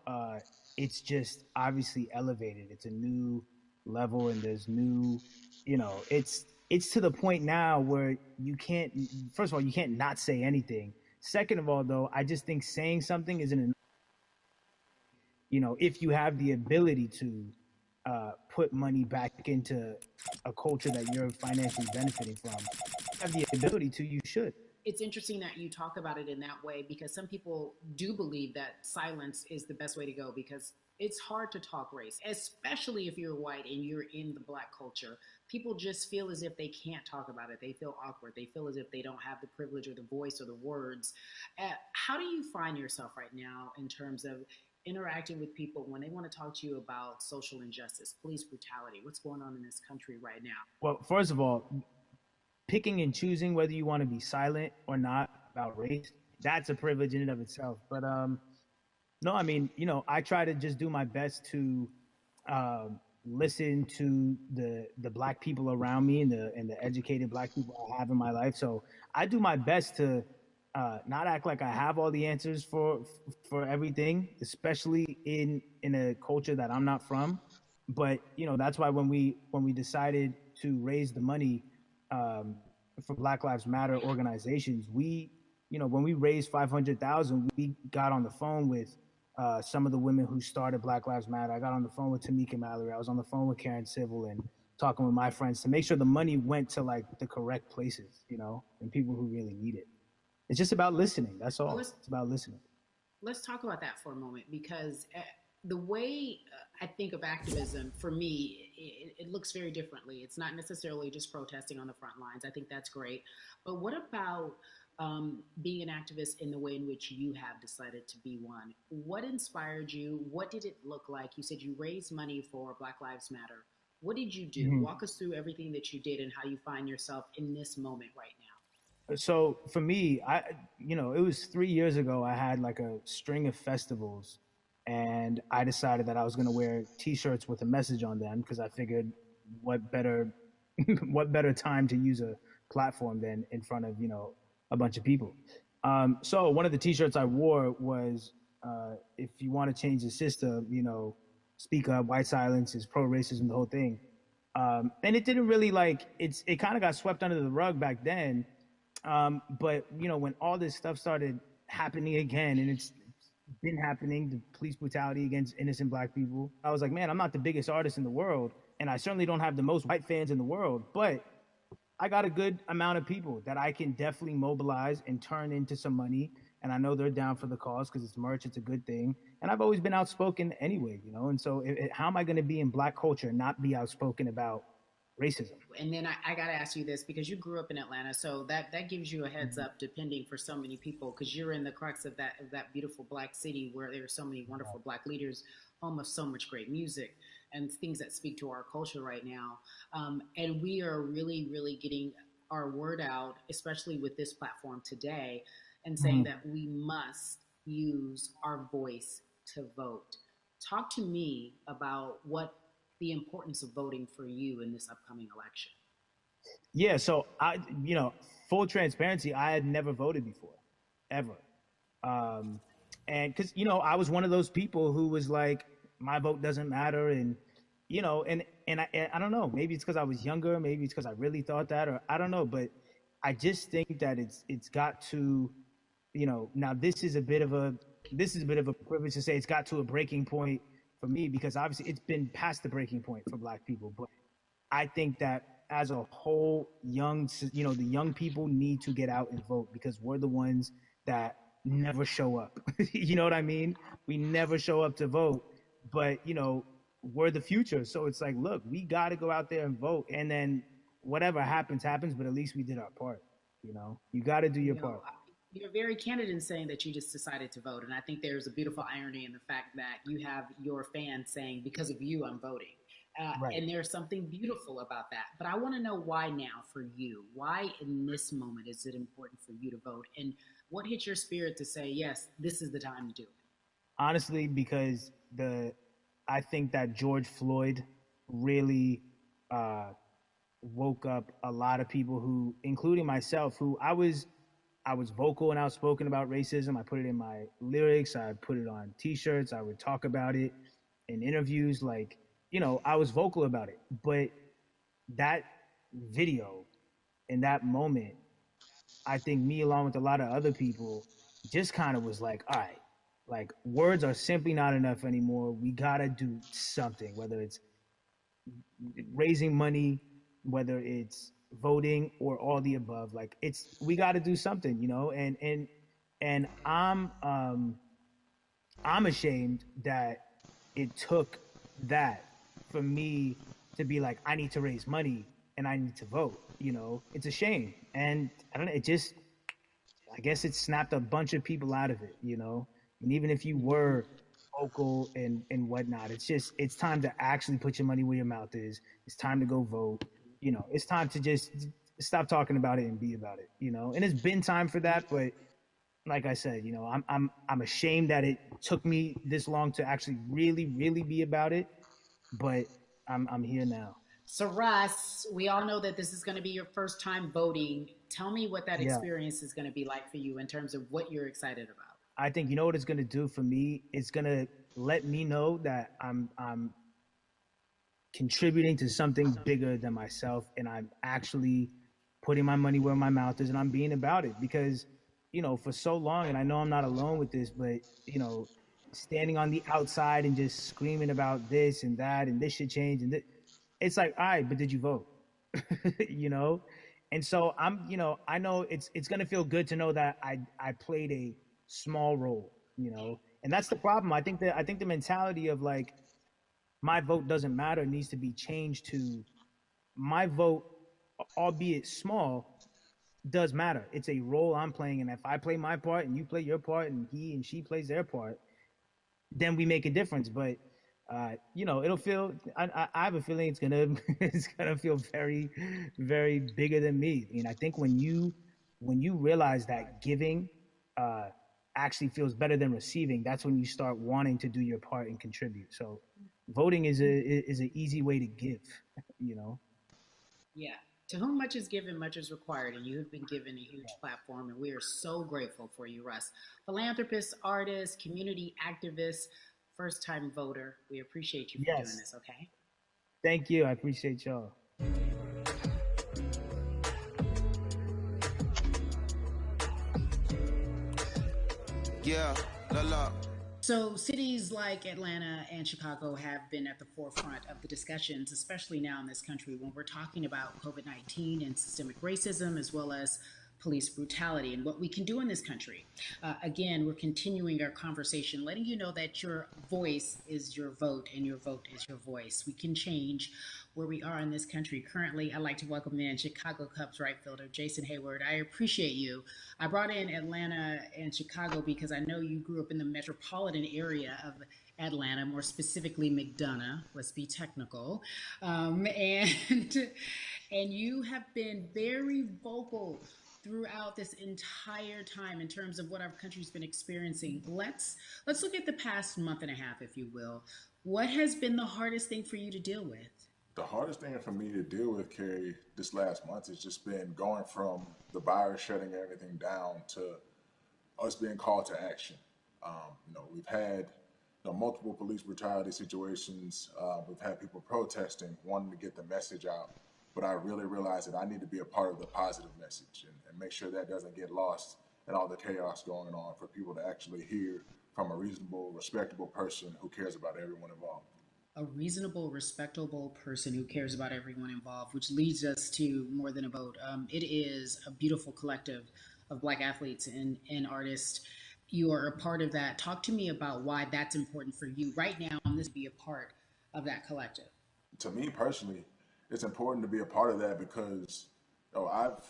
it's just obviously elevated. It's a new level, and there's new, it's to the point now where you can't. First of all, you can't not say anything. Second of all, though, I just think saying something isn't enough. If you have the ability to put money back into a culture that you're financially benefiting from, have the ability to, you should.
It's interesting that you talk about it in that way because some people do believe that silence is the best way to go because it's hard to talk race, especially if you're white and you're in the Black culture. People just feel as if they can't talk about it. They feel awkward. They feel as if they don't have the privilege or the voice or the words. How do you find yourself right now in terms of interacting with people when they want to talk to you about social injustice, police brutality? What's going on in this country right now?
Well, first of all, picking and choosing whether you want to be silent or not about race, that's a privilege in and of itself. But no, I try to just do my best to listen to the Black people around me and the educated Black people I have in my life. So I do my best to not act like I have all the answers for everything, especially in a culture that I'm not from. But that's why when we decided to raise the money for Black Lives Matter organizations, when we raised $500,000, we got on the phone with some of the women who started Black Lives Matter. I got on the phone with Tamika Mallory. I was on the phone with Karen Civil and talking with my friends to make sure the money went to the correct places, and people who really need it. It's just about listening. That's all. It's about listening.
Let's talk about that for a moment because the way I think of activism, for me, it looks very differently. It's not necessarily just protesting on the front lines. I think that's great. But what about being an activist in the way in which you have decided to be one? What inspired you? What did it look like? You said you raised money for Black Lives Matter. What did you do? Mm-hmm. Walk us through everything that you did and how you find yourself in this moment right now.
So for me, it was 3 years ago, I had a string of festivals. And I decided that I was going to wear T-shirts with a message on them because I figured what better time to use a platform than in front of, a bunch of people. So one of the T-shirts I wore was, if you want to change the system, speak up, white silence is pro-racism, the whole thing. And it didn't really it kind of got swept under the rug back then. But, when all this stuff started happening again, and it's been happening, the police brutality against innocent black people. I was like, man, I'm not the biggest artist in the world, and I certainly don't have the most white fans in the world, but I got a good amount of people that I can definitely mobilize and turn into some money. And I know they're down for the cause because it's merch, it's a good thing. And I've always been outspoken anyway, you know? And so how am I going to be in black culture and not be outspoken about racism?
And then I got to ask you this, because you grew up in Atlanta, so that gives you a heads up, depending for so many people, because you're in the crux of that beautiful black city where there are so many wonderful black leaders, home of so much great music and things that speak to our culture right now. And we are really, really getting our word out, especially with this platform today, and saying that we must use our voice to vote. Talk to me about what the importance of voting for you in this upcoming election.
Yeah, so full transparency, I had never voted before, ever. And because, I was one of those people who was like, my vote doesn't matter. And, and I don't know, maybe it's because I was younger, maybe it's because I really thought that, or I don't know, but I just think that it's got to, now this is a bit of a privilege to say it's got to a breaking point for me, because obviously it's been past the breaking point for black people. But I think that as a whole, the young people need to get out and vote, because we're the ones that never show up. You know what I mean? We never show up to vote, but we're the future. So it's like, look, we got to go out there and vote, and then whatever happens, but at least we did our part. You got to do your part.
You're very candid in saying that you just decided to vote. And I think there's a beautiful irony in the fact that you have your fans saying, because of you, I'm voting. Right. And there's something beautiful about that. But I want to know why now for you. Why in this moment is it important for you to vote? And what hit your spirit to say, yes, this is the time to do it?
Honestly, because I think that George Floyd really woke up a lot of people who, including myself, who I was vocal and outspoken about racism. I put it in my lyrics. I put it on T-shirts. I would talk about it in interviews. Like, I was vocal about it. But that video in that moment, I think me, along with a lot of other people, just kind of was like, all right, like, words are simply not enough anymore. We got to do something, whether it's raising money, whether it's voting, or all the above. Like, we got to do something, and I'm ashamed that it took that for me to be like, I need to raise money and I need to vote. It's a shame. And I don't know, I guess it snapped a bunch of people out of it, and even if you were vocal and whatnot, it's time to actually put your money where your mouth is. It's time to go vote. It's time to just stop talking about it and be about it, and it's been time for that. But like I said, I'm ashamed that it took me this long to actually really, really be about it. But I'm here now.
So Russ, we all know that this is going to be your first time voting. Tell me what that experience is going to be like for you in terms of what you're excited about.
I think, what it's going to do for me? It's going to let me know that I'm contributing to something bigger than myself, and I'm actually putting my money where my mouth is, and I'm being about it. Because, for so long, and I know I'm not alone with this, but, standing on the outside and just screaming about this and that, and this should change, and it's like, all right, but did you vote? And so I know it's going to feel good to know that I played a small role, and that's the problem. I think the mentality of like, my vote doesn't matter needs to be changed to, my vote, albeit small, does matter. It's a role I'm playing, and if I play my part and you play your part and he and she plays their part, then we make a difference. But it'll feel, I have a feeling it's gonna feel very, very bigger than me. I think when you realize that giving actually feels better than receiving, that's when you start wanting to do your part and contribute. So voting is an easy way to give,
Yeah. To whom much is given, much is required, and you have been given a huge platform, and we are so grateful for you, Russ. Philanthropist, artist, community activist, first-time voter. We appreciate you for doing this, okay?
Thank you. I appreciate y'all.
Yeah, la la.
So, cities like Atlanta and Chicago have been at the forefront of the discussions, especially now in this country when we're talking about COVID 19 and systemic racism, as well as police brutality and what we can do in this country. Again, we're continuing our conversation, letting you know that your voice is your vote and your vote is your voice. We can change where we are in this country. Currently, I'd like to welcome in Chicago Cubs right fielder Jason Hayward. I appreciate you. I brought in Atlanta and Chicago because I know you grew up in the metropolitan area of Atlanta, more specifically McDonough. Let's be technical, and you have been very vocal throughout this entire time in terms of what our country's been experiencing. Let's look at the past month and a half, if you will. What has been the hardest thing for you to deal with?
The hardest thing for me to deal with, Carrie, this last month has just been going from the virus shutting everything down to us being called to action. We've had multiple police brutality situations. We've had people protesting, wanting to get the message out. But I really realized that I need to be a part of the positive message and make sure that doesn't get lost in all the chaos going on, for people to actually hear from a reasonable, respectable person who cares about everyone involved.
A reasonable, respectable person who cares about everyone involved, which leads us to More Than a Vote. It is a beautiful collective of Black athletes and artists. You are a part of that. Talk to me about why that's important for you right now and this be a part of that collective.
To me personally, it's important to be a part of that because I've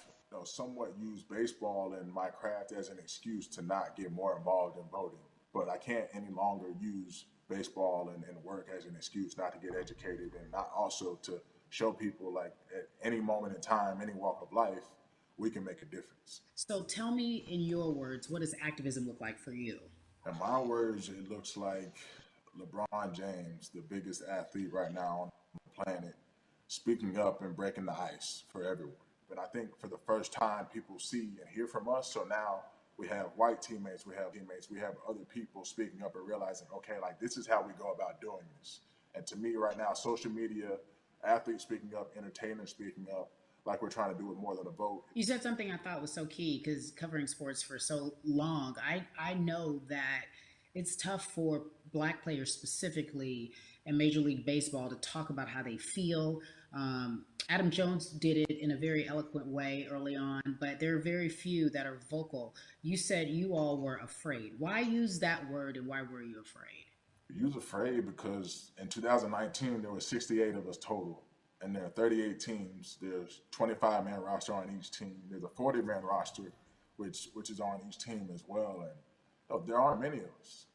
somewhat used baseball and my craft as an excuse to not get more involved in voting. But I can't any longer use baseball and work as an excuse not to get educated, and not also to show people, like, at any moment in time, any walk of life, we can make a difference. So
tell me in your words, what does activism look like for you?
In my words, it looks like LeBron James, the biggest athlete right now on the planet, speaking up and breaking the ice for everyone. But I think for the first time, people see and hear from us. So now we have white teammates, we have other people speaking up and realizing, okay, like, this is how we go about doing this. And to me right now, social media, athletes speaking up, entertainers speaking up, like we're trying to do with More Than a Vote.
You said something I thought was so key, because covering sports for so long, I know that it's tough for Black players specifically in Major League Baseball to talk about how they feel. Adam Jones did it in a very eloquent way early on, but there are very few that are vocal. You said you all were afraid. Why use that word, and why were you afraid?
You was afraid because in 2019, there were 68 of us total. And there are 38 teams. There's 25-man roster on each team. There's a 40-man roster, which is on each team as well. And there aren't many of us.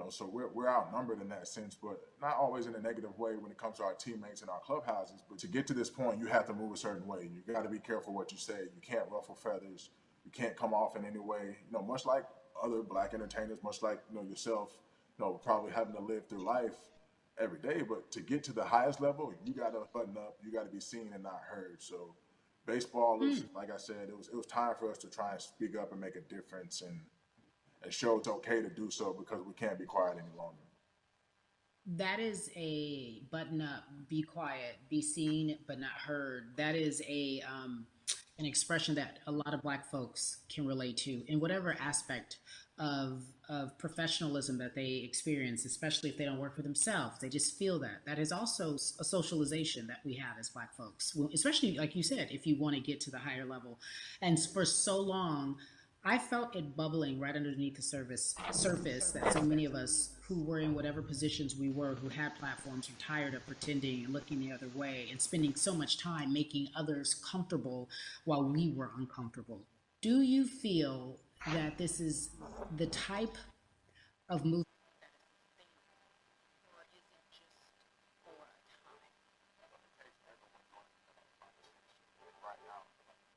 So we're outnumbered in that sense, but not always in a negative way when it comes to our teammates and our clubhouses. But to get to this point, you have to move a certain way. You got to be careful what you say. You can't ruffle feathers. You can't come off in any way. Much like other Black entertainers, much like yourself, probably having to live through life every day. But to get to the highest level, you got to button up. You got to be seen and not heard. So baseball is, like I said, it was time for us to try and speak up and make a difference and show it's okay to do so, because we can't be quiet any longer.
That is a button up, be quiet, be seen but not heard. That is an expression that a lot of Black folks can relate to in whatever aspect of professionalism that they experience, especially if they don't work for themselves. They just feel that. That is also a socialization that we have as Black folks, especially, like you said, if you want to get to the higher level. And for so long, I felt it bubbling right underneath the surface that so many of us who were in whatever positions we were, who had platforms, were tired of pretending and looking the other way and spending so much time making others comfortable while we were uncomfortable. Do you feel that this is the type of movement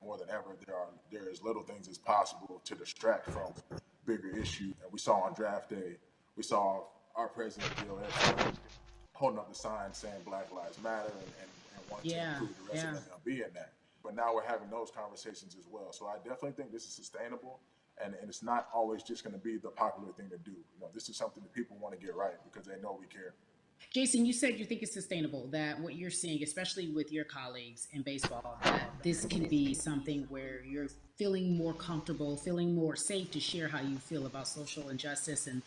more than ever, there is little things as possible to distract from bigger issues. And we saw on draft day, we saw our president, Bill Edson, holding up the sign saying Black Lives Matter and wanting to include the rest of MLB in that. But now we're having those conversations as well. So I definitely think this is sustainable, and it's not always just going to be the popular thing to do. This is something that people want to get right because they know we care.
Jason, you said you think it's sustainable, that what you're seeing, especially with your colleagues in baseball, that this can be something where you're feeling more comfortable, feeling more safe to share how you feel about social injustice and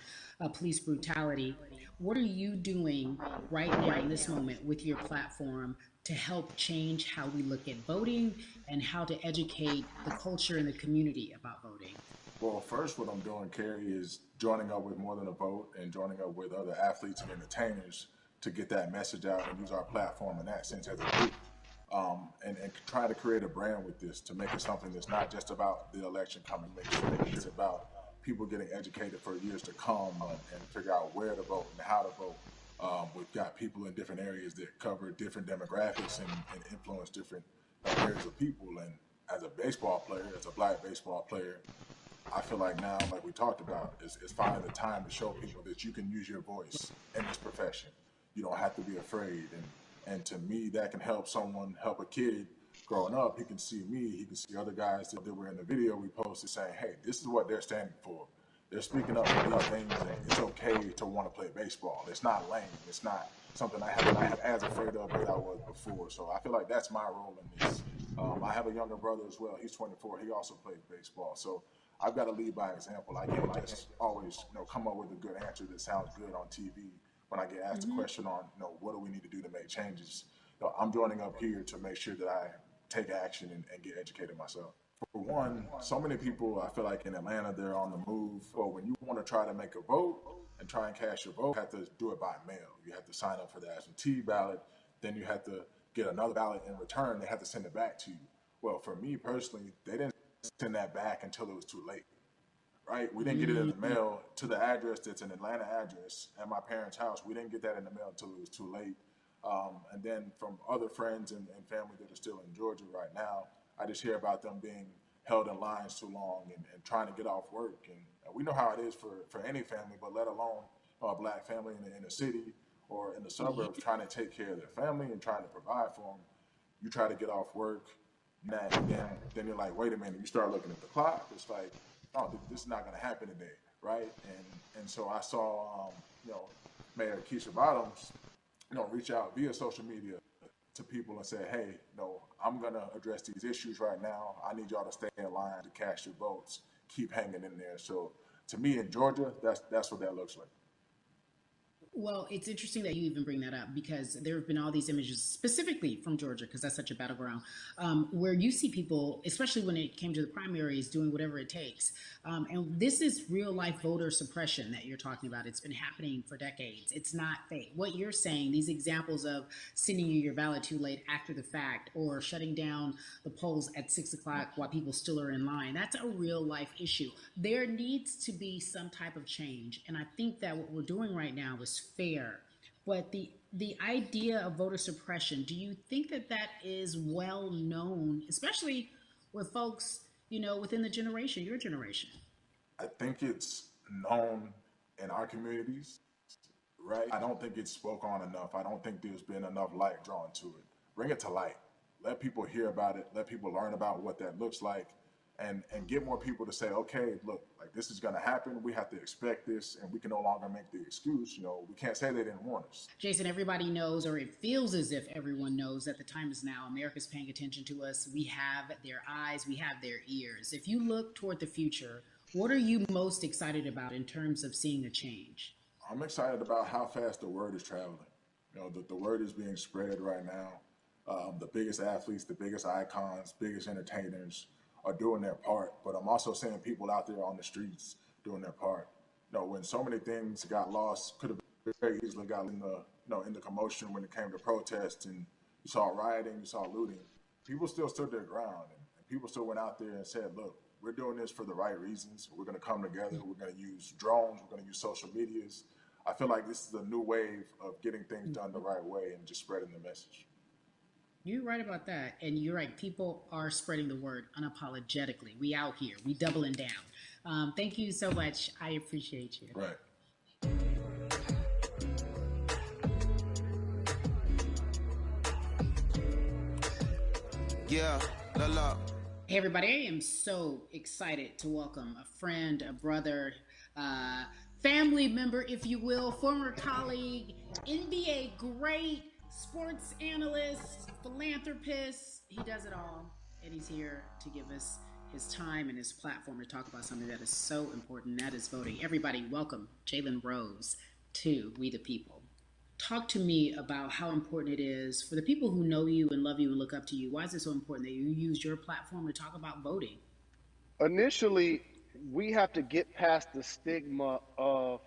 police brutality. What are you doing right now in this moment with your platform to help change how we look at voting and how to educate the culture and the community about voting?
Well, first, what I'm doing, Carrie, is joining up with More Than a Vote and joining up with other athletes and entertainers to get that message out and use our platform in that sense as a group. And try to create a brand with this to make it something that's not just about the election coming later. It's about people getting educated for years to come and figure out where to vote and how to vote. We've got people in different areas that cover different demographics and influence different areas of people. And as a baseball player, as a black baseball player, I feel like now, like we talked about, is finding the time to show people that you can use your voice in this profession. You don't have to be afraid. And to me, that can help someone, help a kid growing up. He can see me, he can see other guys that were in the video we posted saying, hey, this is what they're standing for. They're speaking up for these things, and it's okay to want to play baseball. It's not lame. It's not something I have as afraid of as I was before. So I feel like that's my role in this. I have a younger brother as well. He's 24. He also plays baseball. So I've got to lead by example. I can't just always, come up with a good answer that sounds good on TV. When I get asked a question on, what do we need to do to make changes? I'm joining up here to make sure that I take action and get educated myself. For one, so many people, I feel like in Atlanta, they're on the move. But when you want to try to make a vote and try and cast your vote, you have to do it by mail. You have to sign up for the absentee ballot. Then you have to get another ballot in return. They have to send it back to you. Well, for me personally, they didn't send that back until it was too late. Right? We didn't get it in the mail to the address that's an Atlanta address at my parents' house. We didn't get that in the mail until it was too late. And then from other friends and family that are still in Georgia right now, I just hear about them being held in lines too long and trying to get off work. And we know how it is for any family, but let alone a black family in the city or in the suburbs trying to take care of their family and trying to provide for them. You try to get off work, and then you're like, wait a minute. You start looking at the clock. It's like, oh, this is not going to happen today, right? And so I saw, Mayor Keisha Bottoms, reach out via social media to people and say, hey, I'm going to address these issues right now. I need y'all to stay in line to cast your votes. Keep hanging in there. So to me in Georgia, that's what that looks like.
Well, it's interesting that you even bring that up because there have been all these images specifically from Georgia, because that's such a battleground, where you see people, especially when it came to the primaries, doing whatever it takes. And this is real life voter suppression that you're talking about. It's been happening for decades. It's not fake. What you're saying, these examples of sending you your ballot too late after the fact or shutting down the polls at 6 o'clock while people still are in line, that's a real life issue. There needs to be some type of change. And I think that what we're doing right now is fair. But the idea of voter suppression, do you think that is well known, especially with folks, within the generation, your generation?
I think it's known in our communities, right? I don't think it's spoke on enough. I don't think there's been enough light drawn to it. Bring it to light. Let people hear about it. Let people learn about what that looks like. And get more people to say, okay, look, like this is going to happen. We have to expect this, and we can no longer make the excuse. We can't say they didn't warn us.
Jason, everybody knows, or it feels as if everyone knows that the time is now. America's paying attention to us. We have their eyes. We have their ears. If you look toward the future, what are you most excited about in terms of seeing a change?
I'm excited about how fast the word is traveling. The word is being spread right now. The biggest athletes, the biggest icons, biggest entertainers are doing their part, but I'm also seeing people out there on the streets doing their part. When so many things got lost, could have very easily got in the commotion when it came to protests, and you saw rioting, you saw looting. People still stood their ground, and people still went out there and said, look, we're doing this for the right reasons. We're going to come together. We're going to use drones. We're going to use social medias. I feel like this is a new wave of getting things done the right way and just spreading the message.
You're right about that. And you're right. People are spreading the word unapologetically. We out here. We doubling down. Thank you so much. I appreciate you.
Right.
Yeah, la la.
Hey, everybody. I am so excited to welcome a friend, a brother, family member, if you will, former colleague, NBA great, sports analyst, philanthropist. He does it all. And he's here to give us his time and his platform to talk about something that is so important, that is voting. Everybody, welcome Jalen Rose to We the People. Talk to me about how important it is for the people who know you and love you and look up to you. Why is it so important that you use your platform to talk about voting?
Initially, we have to get past the stigma of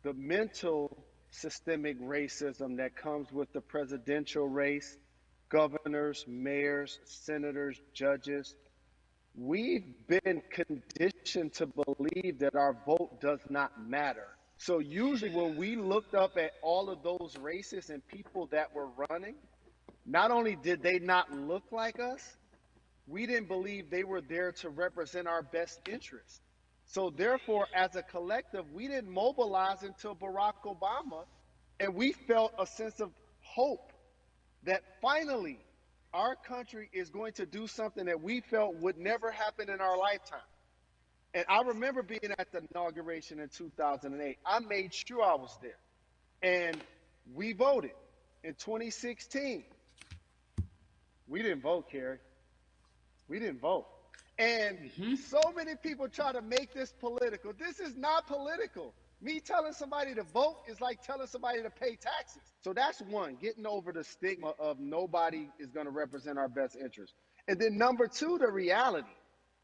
the mental systemic racism that comes with the presidential race, governors, mayors, senators, judges. We've been conditioned to believe that our vote does not matter. So usually when we looked up at all of those races and people that were running, not only did they not look like us, we didn't believe they were there to represent our best interests. So therefore, as a collective, we didn't mobilize until Barack Obama, and we felt a sense of hope that finally our country is going to do something that we felt would never happen in our lifetime. And I remember being at the inauguration in 2008. I made sure I was there. And we voted. In 2016, we didn't vote, Carrie. We didn't vote. And so many people try to make this political. This is not political. Me telling somebody to vote is like telling somebody to pay taxes. So that's one, getting over the stigma of nobody is going to represent our best interest. And then number two, the reality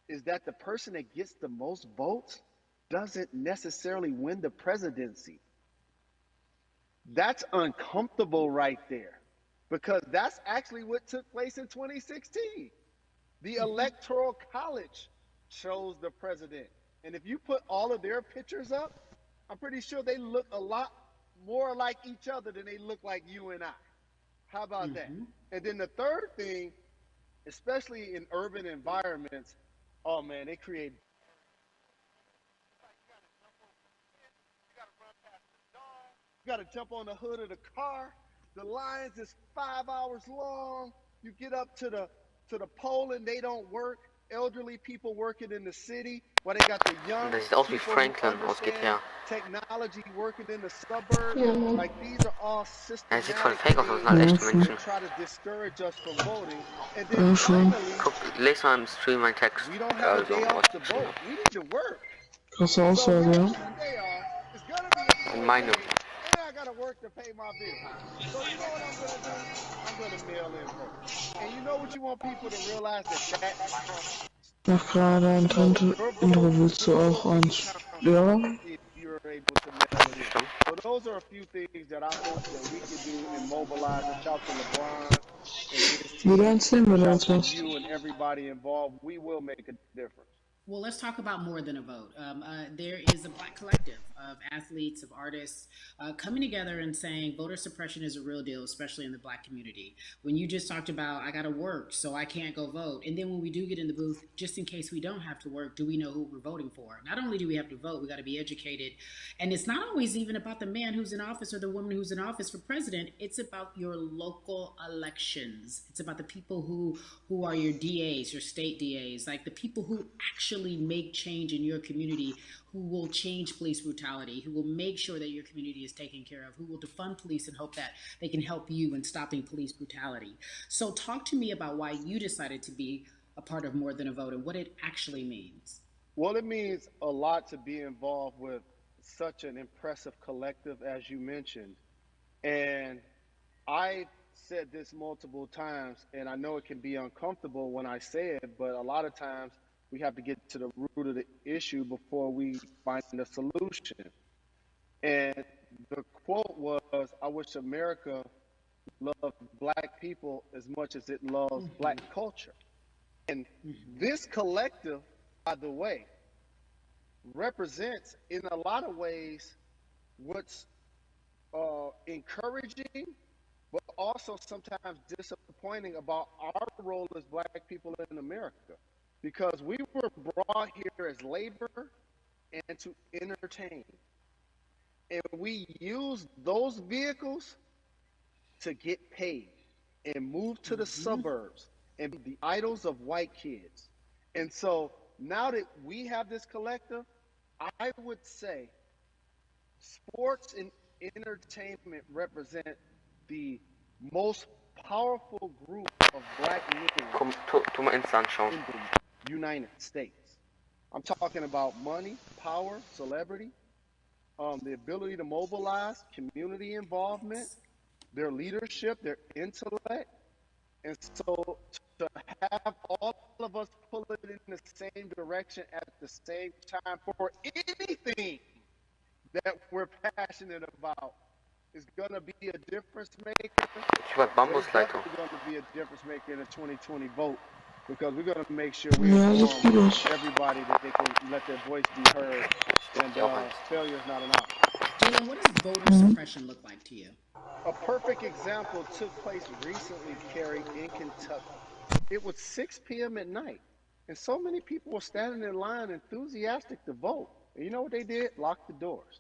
is that the person that gets the most votes doesn't necessarily win the presidency. That's uncomfortable right there, because that's actually what took place in 2016. The Electoral College chose the president. And if you put all of their pictures up, I'm pretty sure they look a lot more like each other than they look like you and I. How about that? And then the third thing, especially in urban environments, oh man, they create. You got to jump on the hood of the car. The lines is 5 hours long. You get up to the polling, they don't work. Elderly people working in the city, while they got the young
Das sieht aus wie
people
Franklin
who
aus GTA.
technology working in the suburbs. Like these are all
Er sieht voll
systematic
fake aus, das sind halt echte
things
Menschen.
that try to discourage us from voting. And then finally,
Guck, les mal im Stream meinen Text.
we don't have a
Also,
day
was
off to
geschrieben
vote. We need to work.
Krasse
So we
Aussage,
don't
ja.
have a day off. It's gonna be a
habe. In
full
meinem.
day, and I gotta work to pay my bills. So you know what I'm gonna do? I'm gonna mail in vote. And you know what you want people to realize, that
Mach gerade ein Intro, willst du auch eins? Ja?
if you're able to mail it in. So those are a few things that I hope that we can do and mobilize. And shout to LeBron and his team.
Wieder eins nehmen, wenn du eins
Shout to
machst.
you and everybody involved. We will make a difference.
Well, let's talk about more than a vote. There is a black collective of athletes, of artists coming together and saying voter suppression is a real deal, especially in the black community. When you just talked about, I got to work, so I can't go vote. And then when we do get in the booth, just in case we don't have to work, do we know who we're voting for? Not only do we have to vote, we got to be educated. And it's not always even about the man who's in office or the woman who's in office for president. It's about your local elections. It's about the people who are your DAs, your state DAs, like the people who actually make change in your community, who will change police brutality, who will make sure that your community is taken care of, who will defund police and hope that they can help you in stopping police brutality. So talk to me about why you decided to be a part of More Than a Vote and what it actually means.
Well, it means a lot to be involved with such an impressive collective, as you mentioned. And I said this multiple times, and I know it can be uncomfortable when I say it, but a lot of times we have to get to the root of the issue before we find a solution. And the quote was, I wish America loved black people as much as it loves black culture. And this collective, by the way, represents in a lot of ways what's encouraging, but also sometimes disappointing about our role as black people in America. Because we were brought here as labor and to entertain. And we use those vehicles to get paid and move to the suburbs and be the idols of white kids. And so now that we have this collective, I would say sports and entertainment represent the most powerful group of black men
Tu mal ins anschauen.
in the United States. I'm talking about money, power, celebrity, the ability to mobilize, community involvement, their leadership, their intellect. And so to have all of us pull it in the same direction at the same time for anything that we're passionate about is going to be a difference maker.
Ich war
It's
Bambusleitung.
definitely going to be a difference maker in the 2020 vote because we're going to make sure we
Ja, das
inform
geht es.
everybody that they can let their voice be heard and failure is not an option.
Jalen, what does voter suppression look like to you?
A perfect example took place recently, Carrie, in Kentucky. It was 6 p.m. at night, and so many people were standing in line enthusiastic to vote. And you know what they did? Locked the doors.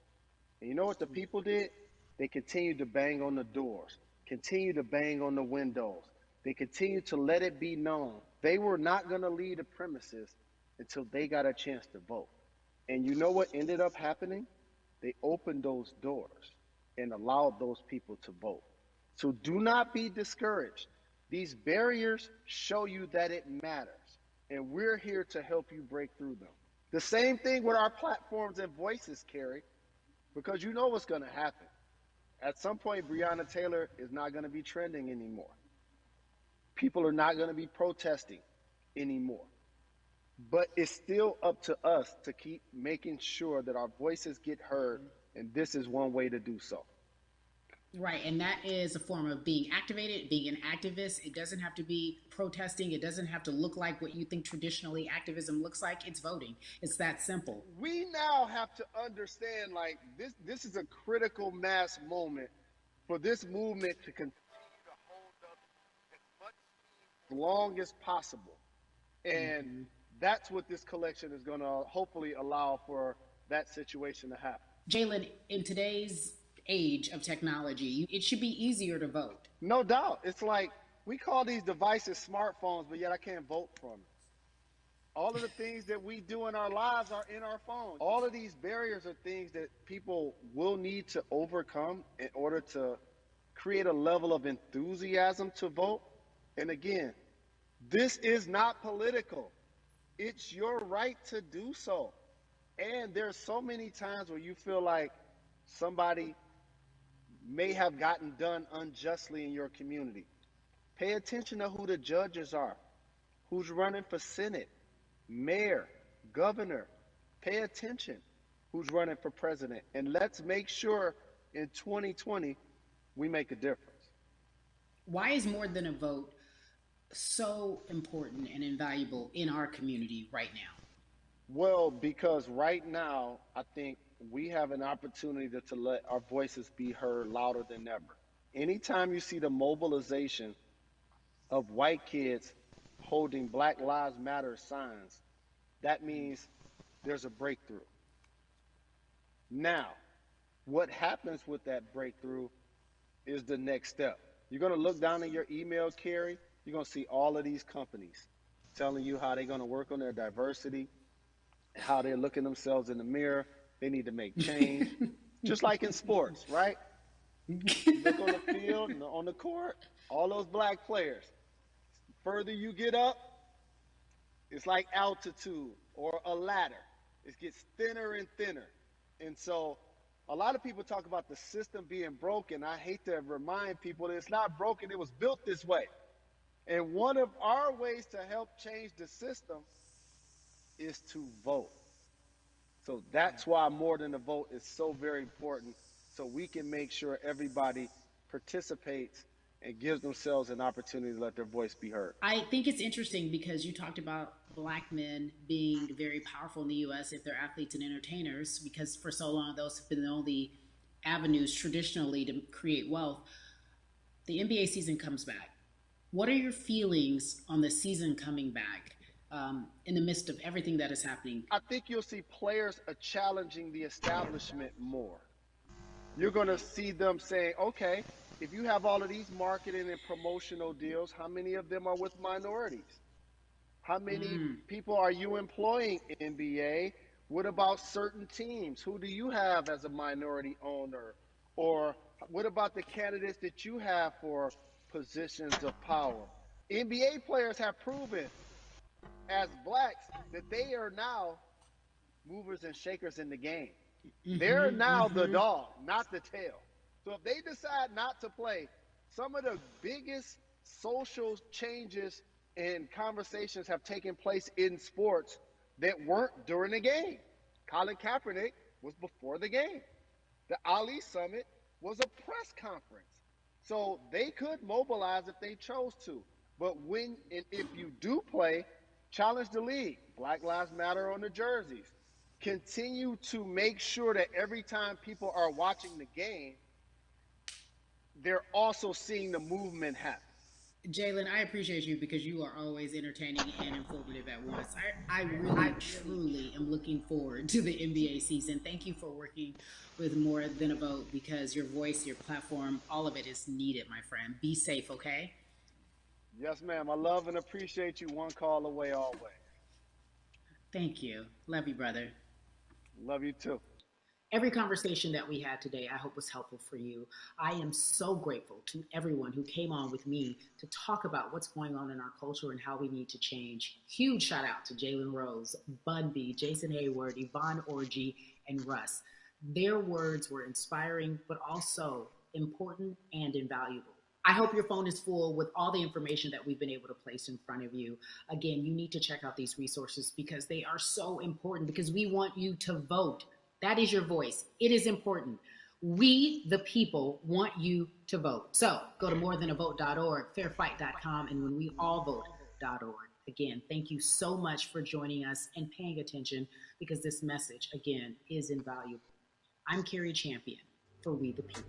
And you know what the people did? They continued to bang on the doors, continued to bang on the windows. They continued to let it be known they were not going to leave the premises until they got a chance to vote. And you know what ended up happening? They opened those doors and allowed those people to vote. So do not be discouraged. These barriers show you that it matters, and we're here to help you break through them. The same thing with our platforms and voices, Carrie, because you know what's going to happen. At some point, Breonna Taylor is not going to be trending anymore. People are not going to be protesting anymore. But it's still up to us to keep making sure that our voices get heard, and this is one way to do so.
Right, and that is a form of being activated, being an activist. It doesn't have to be protesting. It doesn't have to look like what you think traditionally activism looks like. It's voting. It's that simple.
We now have to understand, like, this is a critical mass moment for this movement to continue to hold up as long as possible. And that's what this collection is going to hopefully allow for that situation to happen.
Jalen, in today's age of technology, it should be easier to vote.
No doubt. It's like we call these devices smartphones, but yet I can't vote from it. All of the things that we do in our lives are in our phones. All of these barriers are things that people will need to overcome in order to create a level of enthusiasm to vote. And again, this is not political. It's your right to do so. And there's so many times where you feel like somebody may have gotten done unjustly in your community. Pay attention to who the judges are, who's running for Senate, mayor, governor. Pay attention who's running for president. And let's make sure in 2020 we make a difference.
Why is more than a vote so important and invaluable in our community right now?
Well, because right now, I think we have an opportunity to let our voices be heard louder than ever. Anytime you see the mobilization of white kids holding Black Lives Matter signs, that means there's a breakthrough. Now, what happens with that breakthrough is the next step. You're going to look down in your email, Carrie. You're going to see all of these companies telling you how they're going to work on their diversity, how they're looking themselves in the mirror. They need to make change, just like in sports, right? Look on the field, on the court, all those black players. Further you get up, it's like altitude or a ladder. It gets thinner and thinner. And so a lot of people talk about the system being broken. I hate to remind people that it's not broken. It was built this way. And one of our ways to help change the system is to vote. So that's why more than a vote is so very important, so we can make sure everybody participates and gives themselves an opportunity to let their voice be heard.
I think it's interesting because you talked about black men being very powerful in the U.S. if they're athletes and entertainers, because for so long those have been the only avenues traditionally to create wealth. The NBA season comes back. What are your feelings on the season coming back? In the midst of everything that is happening?
I think you'll see players are challenging the establishment more. You're going to see them saying, okay, if you have all of these marketing and promotional deals, how many of them are with minorities? How many people are you employing, NBA? What about certain teams? Who do you have as a minority owner? Or what about the candidates that you have for positions of power? NBA players have proven as blacks that they are now movers and shakers in the game. They're now the dog, not the tail. So if they decide not to play, some of the biggest social changes and conversations have taken place in sports that weren't during the game. Colin Kaepernick was before the game. The Ali Summit was a press conference. So they could mobilize if they chose to. But when and if you do play, challenge the league. Black Lives Matter on the jerseys. Continue to make sure that every time people are watching the game, they're also seeing the movement happen.
Jalen, I appreciate you because you are always entertaining and informative at once. I really, truly am looking forward to the NBA season. Thank you for working with More Than a Vote because your voice, your platform, all of it is needed, my friend. Be safe, okay?
Yes, ma'am. I love and appreciate you. One call away always.
Thank you. Love you, brother.
Love you too.
Every conversation that we had today, I hope was helpful for you. I am so grateful to everyone who came on with me to talk about what's going on in our culture and how we need to change. Huge shout out to Jalen Rose, Bun B, Jason Hayward, Yvonne Orgy, and Russ. Their words were inspiring, but also important and invaluable. I hope your phone is full with all the information that we've been able to place in front of you. Again, you need to check out these resources because they are so important because we want you to vote. That is your voice. It is important. We, the people, want you to vote. So go to morethanavote.org, fairfight.com, and whenweallvote.org. Again, thank you so much for joining us and paying attention because this message, again, is invaluable. I'm Carrie Champion for We the People.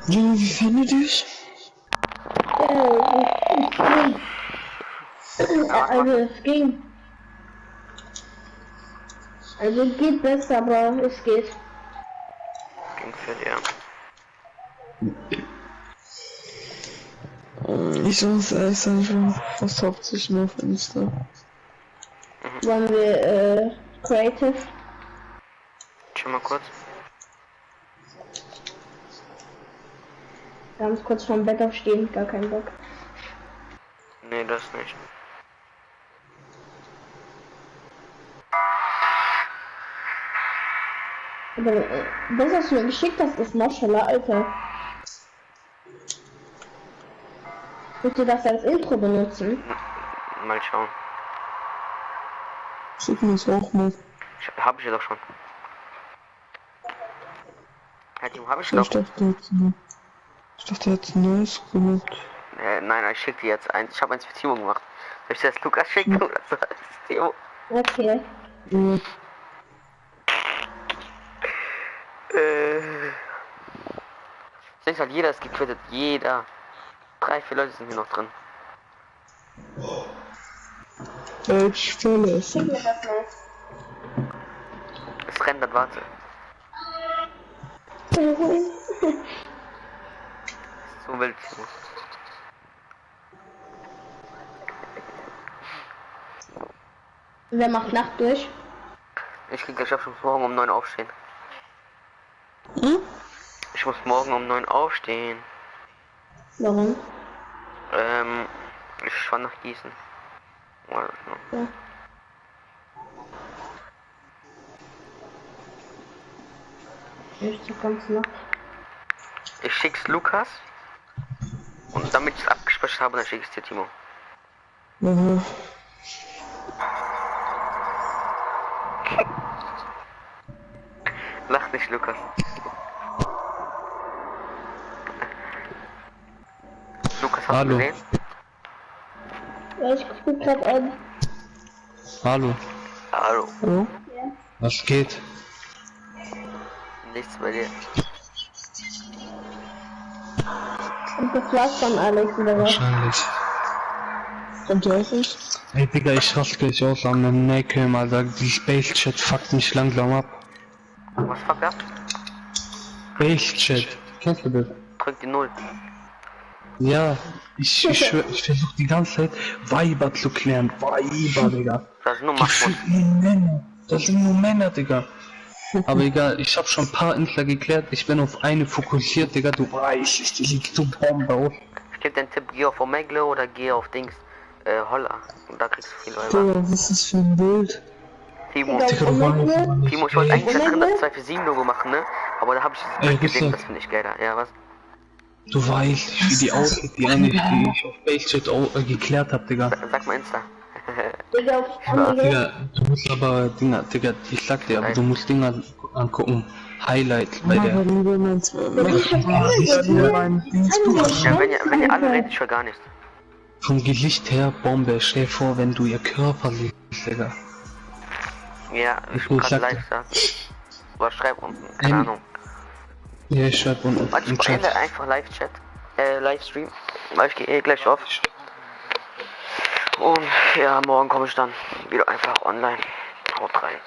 Junge, wie fandet ihr es?
Also es ging. Also es geht besser, aber es geht.
Ging für dir.
Ich muss ehrlich sein, ich bin fast hauptsächlich nur auf Insta.
Wollen wir Kreativ?
Schon mal kurz.
Ganz kurz vom Bett aufstehen, gar keinen Bock.
Nee, das nicht.
Aber das, was du mir geschickt hast, ist Maschallah, Alter. Willst du das als Intro benutzen?
Mal schauen.
Schick mir das auch mal.
Hab ich ja doch schon. Ja, die hab ich
Ich
doch.
dachte jetzt neues gemacht.
Nein, ich schick dir jetzt eins. Ich habe eins für Timo gemacht. Soll ich das Lukas schicken oder so? Das ist Timo.
Okay.
Ja.
Ich denke halt, jeder ist gequittet. Jeder. 3, 4 Leute sind hier noch drin.
Ich stelle es.
Schick mir das mal.
Es rendert, warte. So wild.
Wer macht Nacht durch?
Ich muss morgen um 9 aufstehen.
Hm?
Ich muss morgen um 9 aufstehen.
Warum?
Ich fahre nach Gießen. Ja.
Ich ganz Nacht.
Ich schick's Lukas. Und damit ich es abgespeichert habe, dann schick ich's dir, Timo.
Mhm.
Lach nicht, Lukas. Lukas, hast
Hallo.
du gesehen?
Ja, ich guck grad an.
Hallo.
Hallo.
Hallo?
Ja.
Was geht?
Nichts bei dir.
Das war's von Alex oder was?
Wahrscheinlich.
Kommt ihr nicht?
Ey Digga, ich raste gleich aus an den Neckem, Alter. Die Space Chat fuckt mich langsam ab.
Was fuck ab?
Space Chat. Kennst du das?
Drück die 0.
Ja, ich versuche die ganze Zeit Weiber zu klären. Weiber, Digga.
Das sind nur
Die
Machmut.
ficken Männer. Das sind nur Männer, Digga. Aber egal, ich hab schon ein paar Insta geklärt. Ich bin auf eine fokussiert, Digga. Du weißt, die liegt so Bombe aus.
Ich geb dir einen Tipp, geh auf Omegle oder geh auf Dings, Holla. Und da kriegst du viel Weiber.
Digga, was ist das für ein Bild?
Timo,
Digga, du weißt, Mann,
Timo, ich wollte eigentlich das 247 Logo machen, ne? Aber da hab ich das Bild gesehen, das finde ich geiler. Ja, was?
Du weißt, wie die aussieht, die ich auf Facechat geklärt hab, Digga.
Sag mal Insta.
Digga, du musst aber Dinger, Digga, ich sag dir, aber du musst Dinger angucken. Highlight bei der.
Ja,
wenn ihr alle redet, ich höre gar nichts.
Vom Gesicht her Bombe, stell dir vor, wenn du ihr Körper siehst, Digga.
Ja, ich muss gerade live sagen. Oder schreib unten, keine Ahnung.
Ja, ich schreib unten.
Warte, ich beende einfach Live-Chat, Livestream, weil ich gehe gleich auf. Und ja, morgen komme ich dann wieder einfach online. Haut rein.